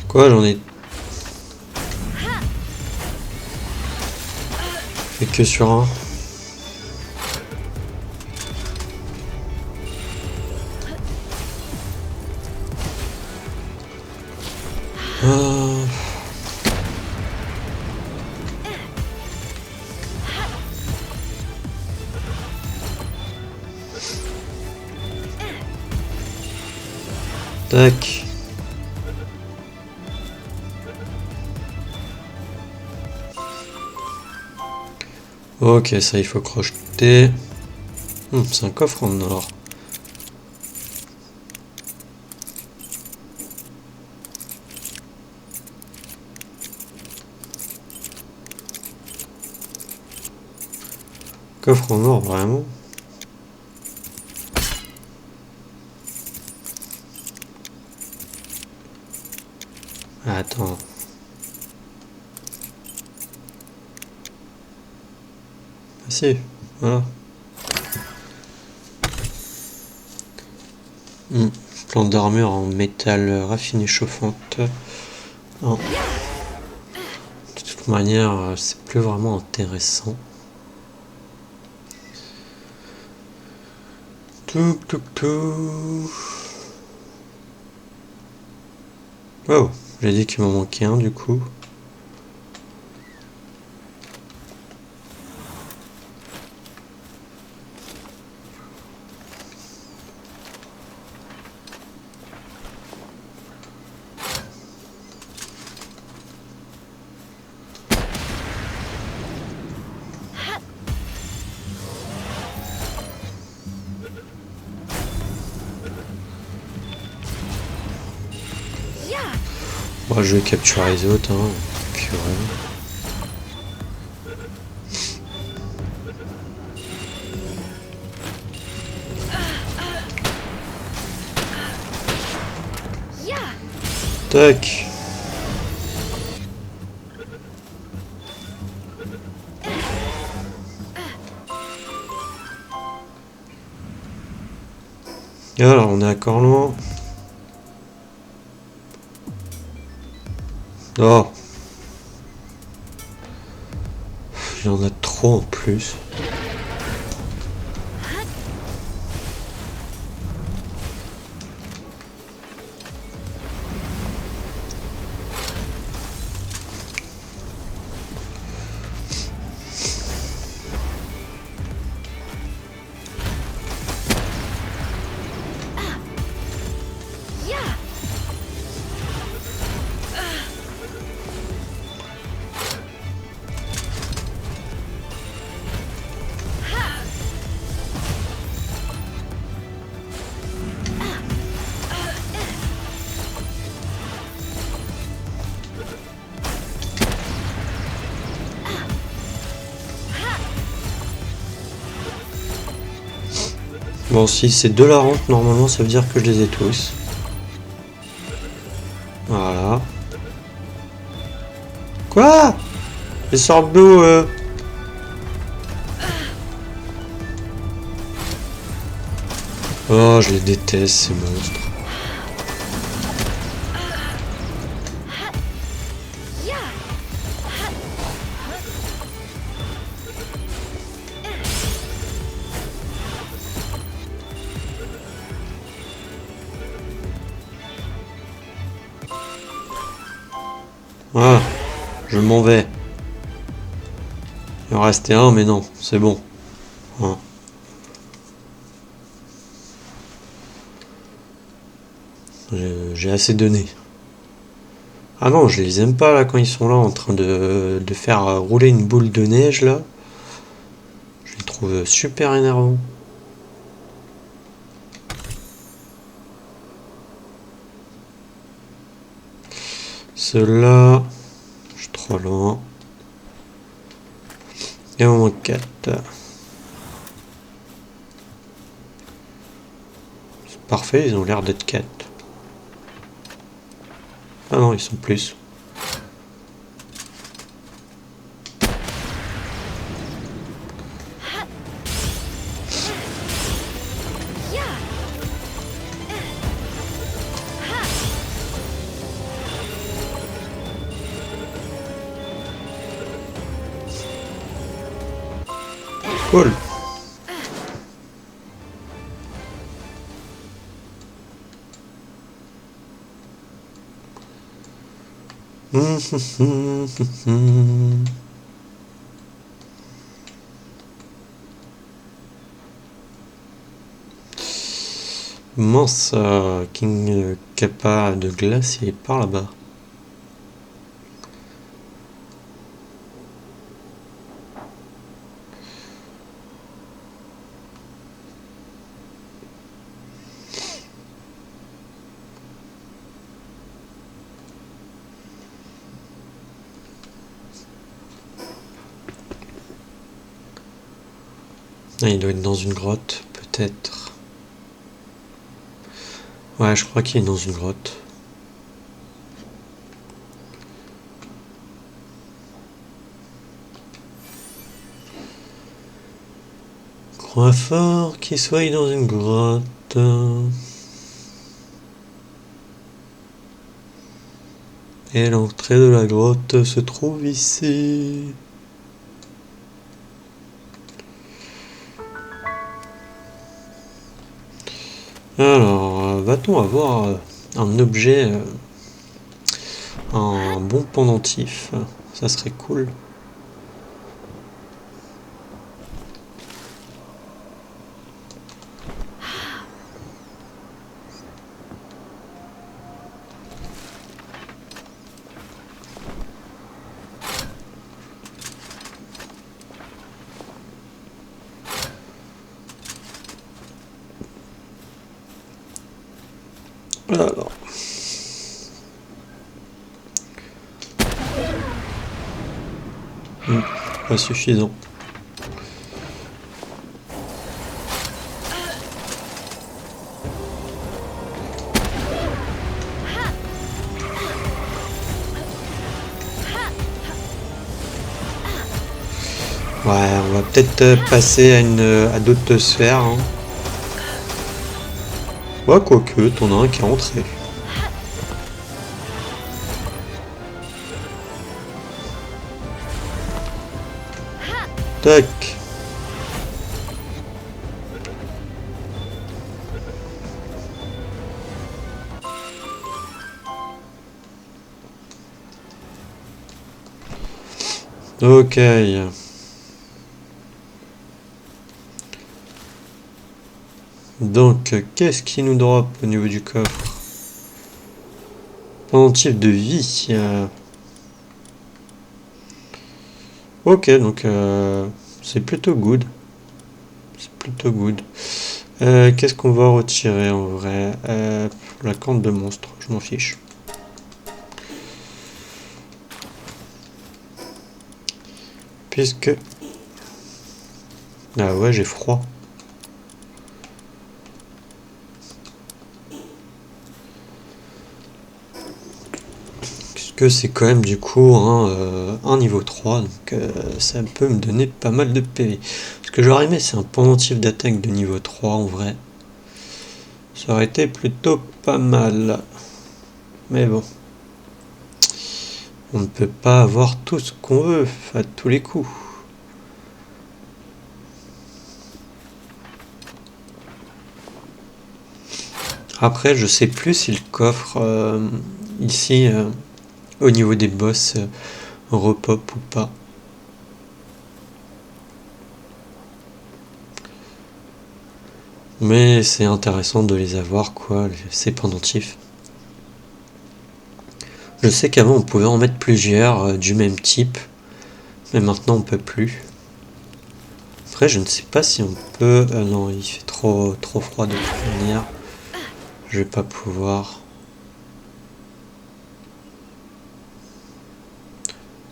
Quoi, j'en ai fait que sur un. Ah. Tac. Ok, ça il faut crocheter. C'est un coffre en or. Coffre en or, vraiment? Attends. Ah si, voilà. Plan d'armure en métal raffiné chauffante. Non. De toute manière, c'est plus vraiment intéressant. Touk touk touk. Oh, j'ai dit qu'il m'en manquait un du coup. Bon, je vais capturer les autres, hein. Puis voilà. Tac. Et alors, on est encore loin. Oh. Il y en a trop en plus. Bon, si c'est de la rente, normalement, ça veut dire que je les ai tous. Voilà. Quoi? Ils sortent d'où, Oh, je les déteste, ces monstres. Voilà. Je m'en vais. Il en restait un, mais non, c'est bon. Hein. J'ai assez donné. Ah non, je les aime pas là quand ils sont là en train de faire rouler une boule de neige là. Je les trouve super énervants. Ceux-là, je suis trop loin. Et on manque 4. C'est Parfait, ils ont l'air d'être 4. Ah non, ils sont plus. Cool. Mince, King Kappa de glace, il est par là-bas. Ah, il doit être dans une grotte, peut-être. Ouais, je crois qu'il est dans une grotte. Crois fort qu'il soit dans une grotte. Et l'entrée de la grotte se trouve ici. Alors, va-t-on avoir un objet, un bon pendentif? Ça serait cool. Alors. Pas suffisant. Ouais, on va peut-être passer à d'autres sphères. Hein. Ouais, quoique, t'en as un qui est rentré. Tac. Ok. Donc, qu'est-ce qui nous drop au niveau du coffre? Pendentif de vie. Ok, donc c'est plutôt good. C'est plutôt good. Qu'est-ce qu'on va retirer en vrai? La corne de monstre, je m'en fiche. Puisque... Ah ouais, j'ai froid. Puisque c'est quand même du coup un niveau 3, donc ça peut me donner pas mal de PV. Ce que j'aurais aimé, c'est un pendentif d'attaque de niveau 3 en vrai. Ça aurait été plutôt pas mal. Mais bon. On ne peut pas avoir tout ce qu'on veut à tous les coups. Après, je sais plus si le coffre ici, au niveau des boss, repop ou pas. Mais c'est intéressant de les avoir, quoi, ces pendentifs. Je sais qu'avant on pouvait en mettre plusieurs du même type, mais maintenant on peut plus. Après, je ne sais pas si on peut. Non, il fait trop froid de toute manière. Je vais pas pouvoir.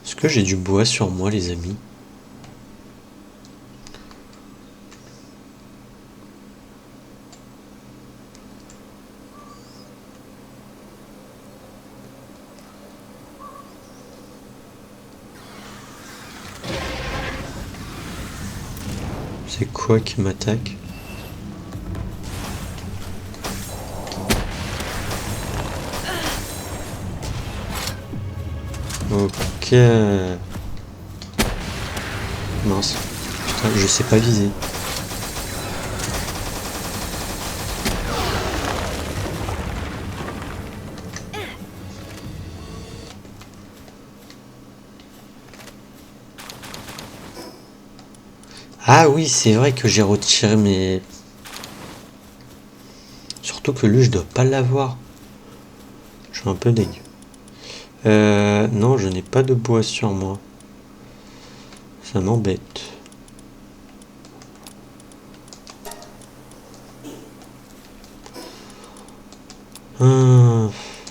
Est-ce que j'ai du bois sur moi, les amis? C'est quoi qui m'attaque? Ok. Mince. Putain, je sais pas viser. Ah oui, c'est vrai que j'ai retiré mes... Surtout que lui, je dois pas l'avoir. Je suis un peu dégueu. Non, je n'ai pas de bois sur moi. Ça m'embête.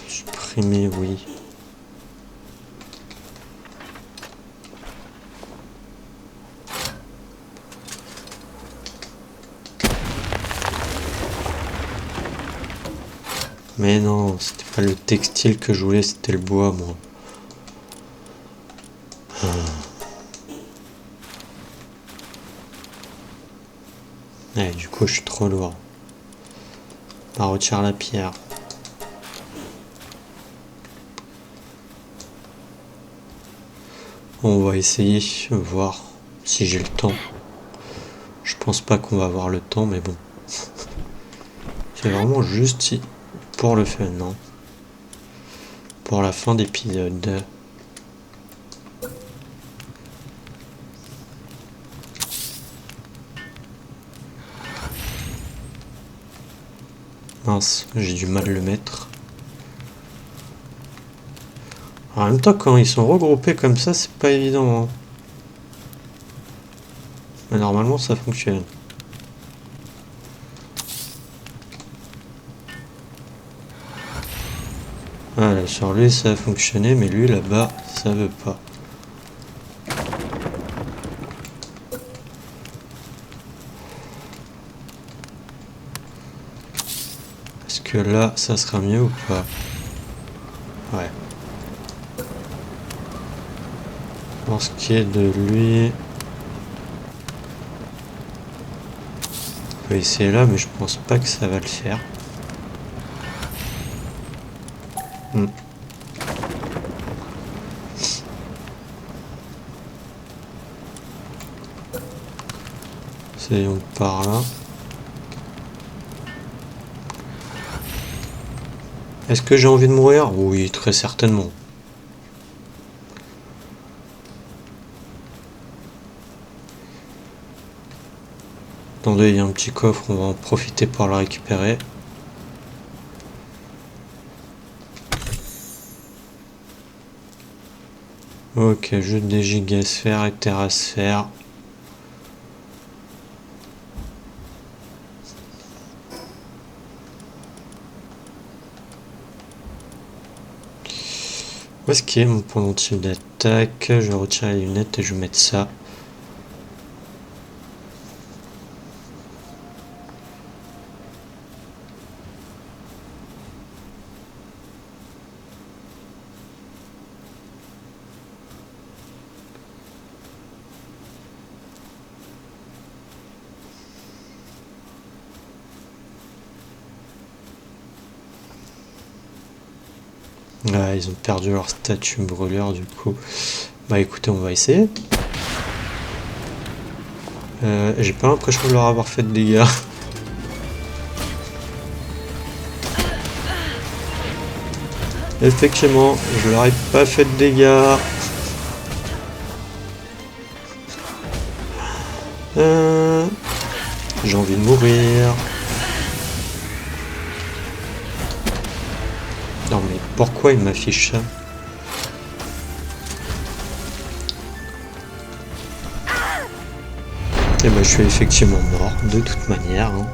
Supprimer, oui. Mais non, c'était pas le textile que je voulais, c'était le bois, moi. Ouais, du coup, je suis trop lourd. On va retirer la pierre. On va essayer, voir si j'ai le temps. Je pense pas qu'on va avoir le temps, mais bon. C'est vraiment juste si... pour le fun, non? Pour la fin d'épisode. Mince, j'ai du mal à le mettre. En même temps, quand ils sont regroupés comme ça, c'est pas évident. Hein. Mais normalement, ça fonctionne. Voilà, sur lui, ça a fonctionné, mais lui, là-bas, ça veut pas. Est-ce que là, ça sera mieux ou pas? Ouais. Pour ce qui est de lui... On peut essayer là, mais je pense pas que ça va le faire. Essayons par là. Est-ce que j'ai envie de mourir? Oui, très certainement. Attendez, il y a un petit coffre, on va en profiter pour le récupérer. Ok, juste des gigasphères et terrasphères. Où est-ce qu'il est mon pendentif d'attaque? Je vais retirer les lunettes et je vais mettre ça. Ah, ils ont perdu leur statut brûleur du coup. Bah écoutez, on va essayer. J'ai pas l'impression de leur avoir fait de dégâts. Effectivement, je leur ai pas fait de dégâts. J'ai envie de mourir. Non mais pourquoi il m'affiche ça? Et bah je suis effectivement mort de toute manière. Hein.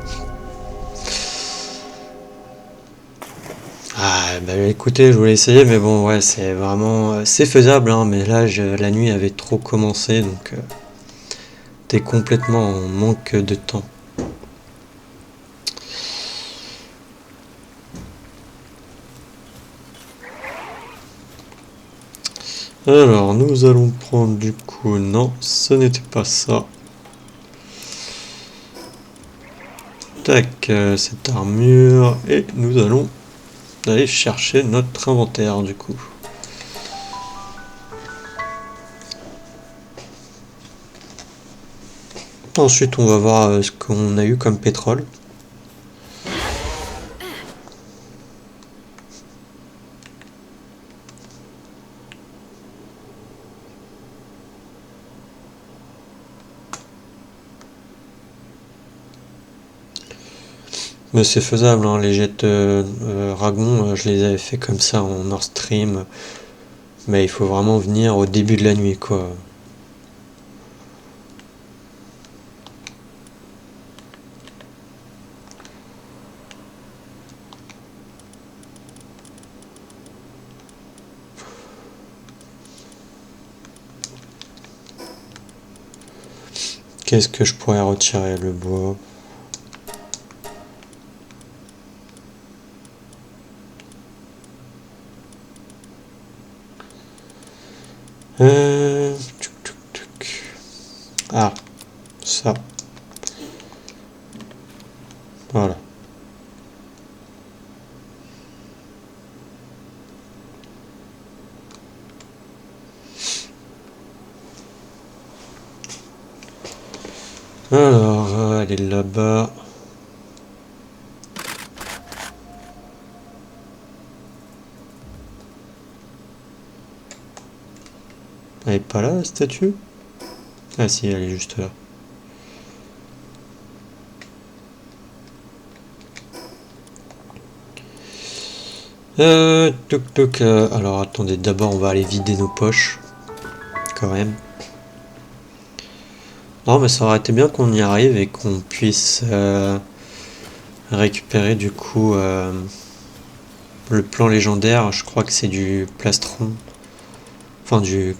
Ah bah écoutez, je voulais essayer mais bon ouais c'est vraiment... c'est faisable hein, mais là la nuit avait trop commencé donc... t'es complètement en manque de temps. Alors, nous allons prendre du coup... Non, ce n'était pas ça. Tac, cette armure. Et nous allons aller chercher notre inventaire du coup. Ensuite, on va voir ce qu'on a eu comme pétrole. Mais c'est faisable, hein, les jets Ragon, je les avais fait comme ça en hors stream. Mais il faut vraiment venir au début de la nuit, quoi. Qu'est-ce que je pourrais retirer? Le bois. Ah, ça. Voilà. Alors, elle est là-bas. Elle est pas là, la statue? Ah si, elle est juste là. Alors attendez, d'abord on va aller vider nos poches. Quand même. Non mais ça aurait été bien qu'on y arrive et qu'on puisse récupérer du coup le plan légendaire. Je crois que c'est du plastron. Enfin du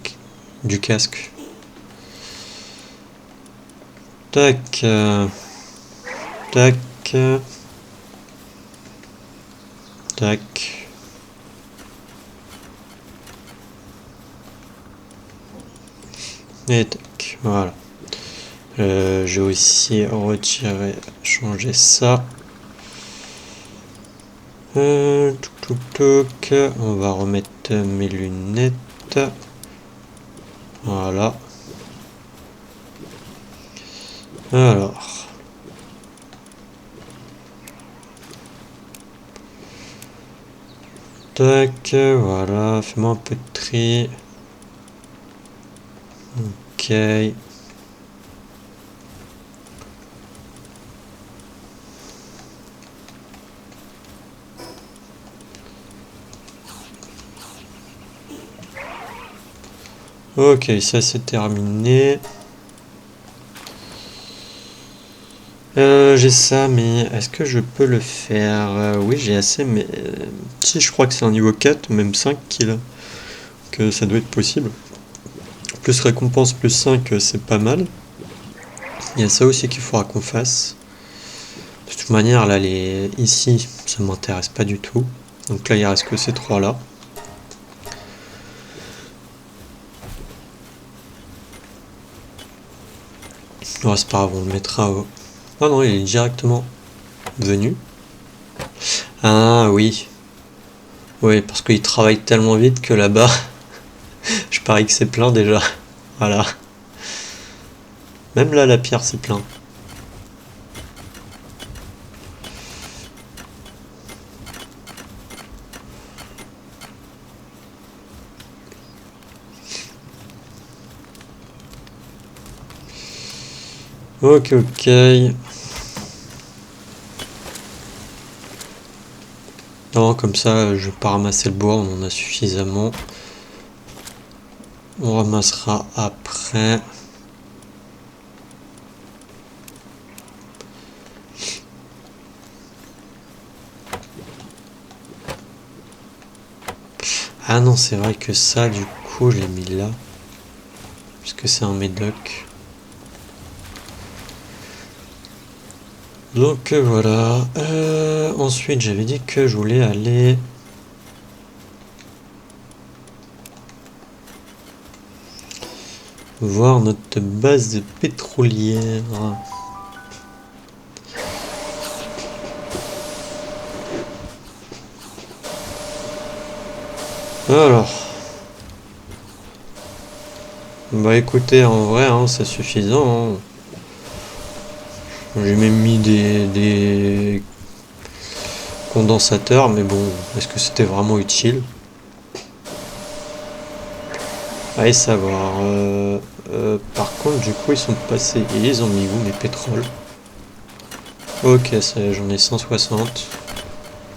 casque. Tac. Tac. Tac. Et tac. Voilà. J'ai aussi retiré, changé ça. On va remettre mes lunettes. Voilà. Alors. Tac, voilà. Fais-moi un peu de tri. Ok. Ok, ça c'est terminé. J'ai ça, mais est-ce que je peux le faire? Oui, j'ai assez, mais si je crois que c'est un niveau 4, même 5 qu'il a, que ça doit être possible. Plus récompense, plus 5, c'est pas mal. Il y a ça aussi qu'il faudra qu'on fasse. De toute manière, là, ici, ça m'intéresse pas du tout. Donc là, il reste que ces trois là. Ouais, c'est pas grave, on le mettra au... Ah non, il est directement venu. Ah oui. Oui, parce qu'il travaille tellement vite que là-bas, je parie que c'est plein déjà. Voilà. Même là, la pierre, c'est plein. Ok, ok. Non, comme ça, je vais pas ramasser le bois, on en a suffisamment. On ramassera après. Ah non, c'est vrai que ça, du coup, je l'ai mis là. Puisque c'est un médoc. Donc voilà. Ensuite, j'avais dit que je voulais aller... voir notre base pétrolière. Alors, bah écoutez, en vrai, hein, c'est suffisant. Hein. J'ai même mis des condensateurs, mais bon, est-ce que c'était vraiment utile? Allez savoir. Par contre, du coup, ils sont passés. Et ils ont mis où mes pétroles? Ok, j'en ai 160.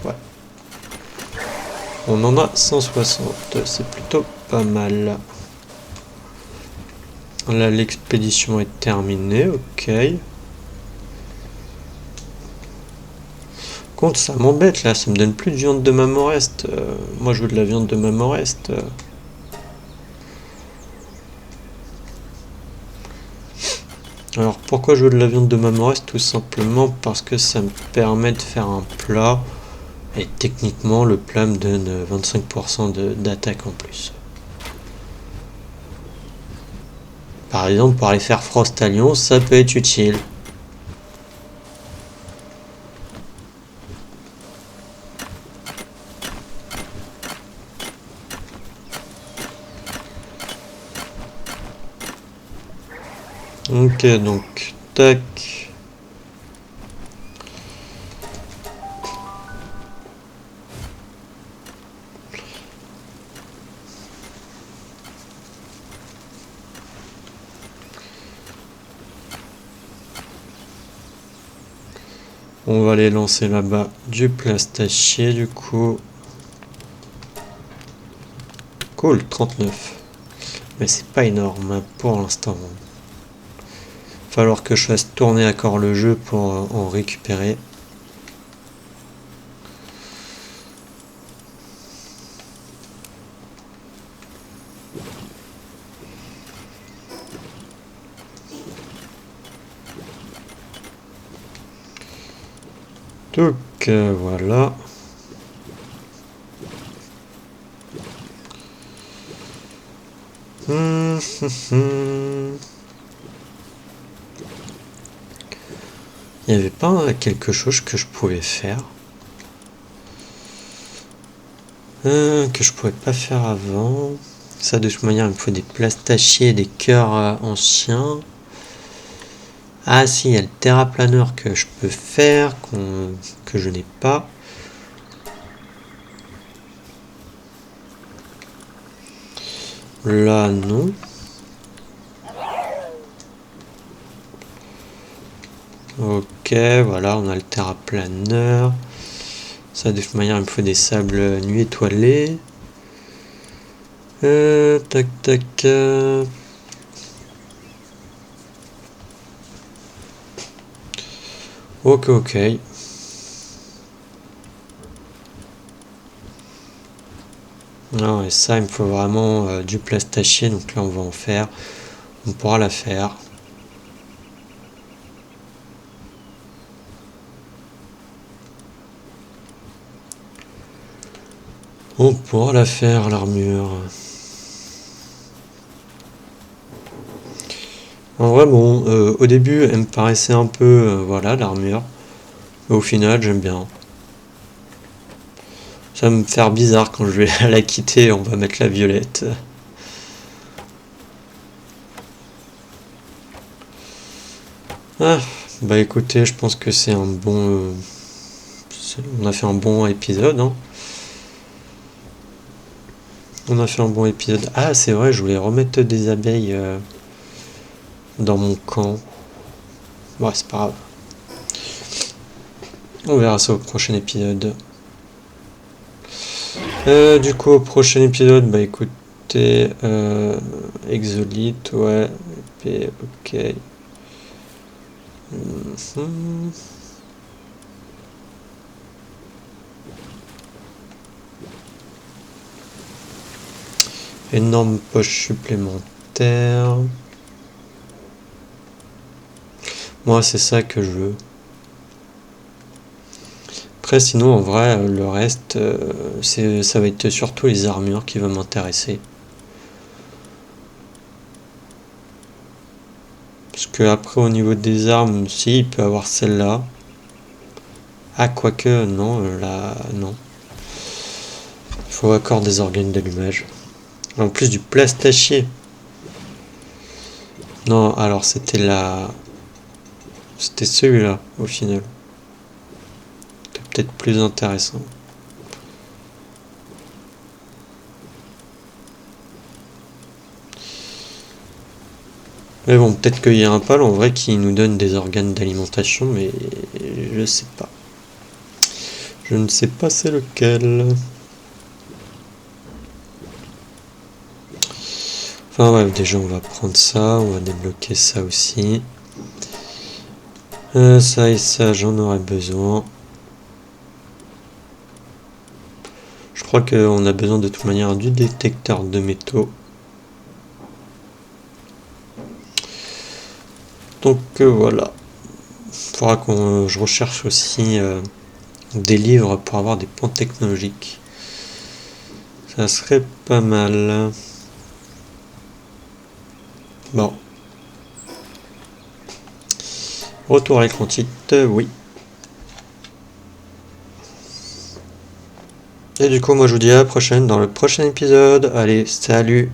Ouais. On en a 160. C'est plutôt pas mal. Là, l'expédition est terminée. Ok. Contre, ça m'embête là. Ça me donne plus de viande de Mamorest. Moi, je veux de la viande de Mamorest. Alors pourquoi je veux de la viande de Mamorest? Tout simplement parce que ça me permet de faire un plat et techniquement le plat me donne 25% d'attaque en plus. Par exemple pour aller faire frost à Lyon, ça peut être utile. Ok donc tac. On va aller lancer là-bas du plastachier du coup. Cool, 39. Mais c'est pas énorme pour l'instant. Falloir que je fasse tourner encore le jeu pour en récupérer. Donc voilà. Il n'y avait pas quelque chose que je pouvais faire que je pouvais pas faire avant. Ça de toute manière il me faut des plastachiers, des cœurs anciens. Ah si, il y a le terraplaneur que je peux faire, que je n'ai pas. Là non. Ok, voilà, on a le terraplaneur. Ça de toute manière il me faut des sables nuit étoilés. Tac tac. Ok ok. Non, et ça il me faut vraiment du plastachier, donc là on va en faire. On pourra la faire. On pourra la faire, l'armure. En vrai, bon, au début, elle me paraissait un peu, voilà, l'armure. Mais au final, j'aime bien. Ça va me faire bizarre quand je vais la quitter, on va mettre la violette. Ah, bah écoutez, je pense que c'est un bon... on a fait un bon épisode, hein. On a fait un bon épisode. Ah, c'est vrai, je voulais remettre des abeilles dans mon camp. Bon, c'est pas grave. On verra ça au prochain épisode. Du coup, au prochain épisode, bah écoutez, Exolite, ouais, et ok. Énorme poche supplémentaire. Moi, c'est ça que je veux. Après, sinon, en vrai, le reste, ça va être surtout les armures qui vont m'intéresser. Parce que après, au niveau des armes, si, il peut avoir celle-là. Ah, quoique, non, là, non. faut encore des organes d'allumage. En plus du plastachier. Non, alors c'était c'était celui-là, au final. C'était peut-être plus intéressant. Mais bon, peut-être qu'il y a un pal en vrai qui nous donne des organes d'alimentation, mais je sais pas. Je ne sais pas c'est lequel. Enfin ouais, déjà on va prendre ça, on va débloquer ça aussi. Ça et ça, j'en aurais besoin. Je crois qu'on a besoin de toute manière du détecteur de métaux. Donc voilà. Faudra que je recherche aussi des livres pour avoir des points technologiques. Ça serait pas mal. Bon. Retour à l'écran titre, oui. Et du coup, moi je vous dis à la prochaine dans le prochain épisode. Allez, salut!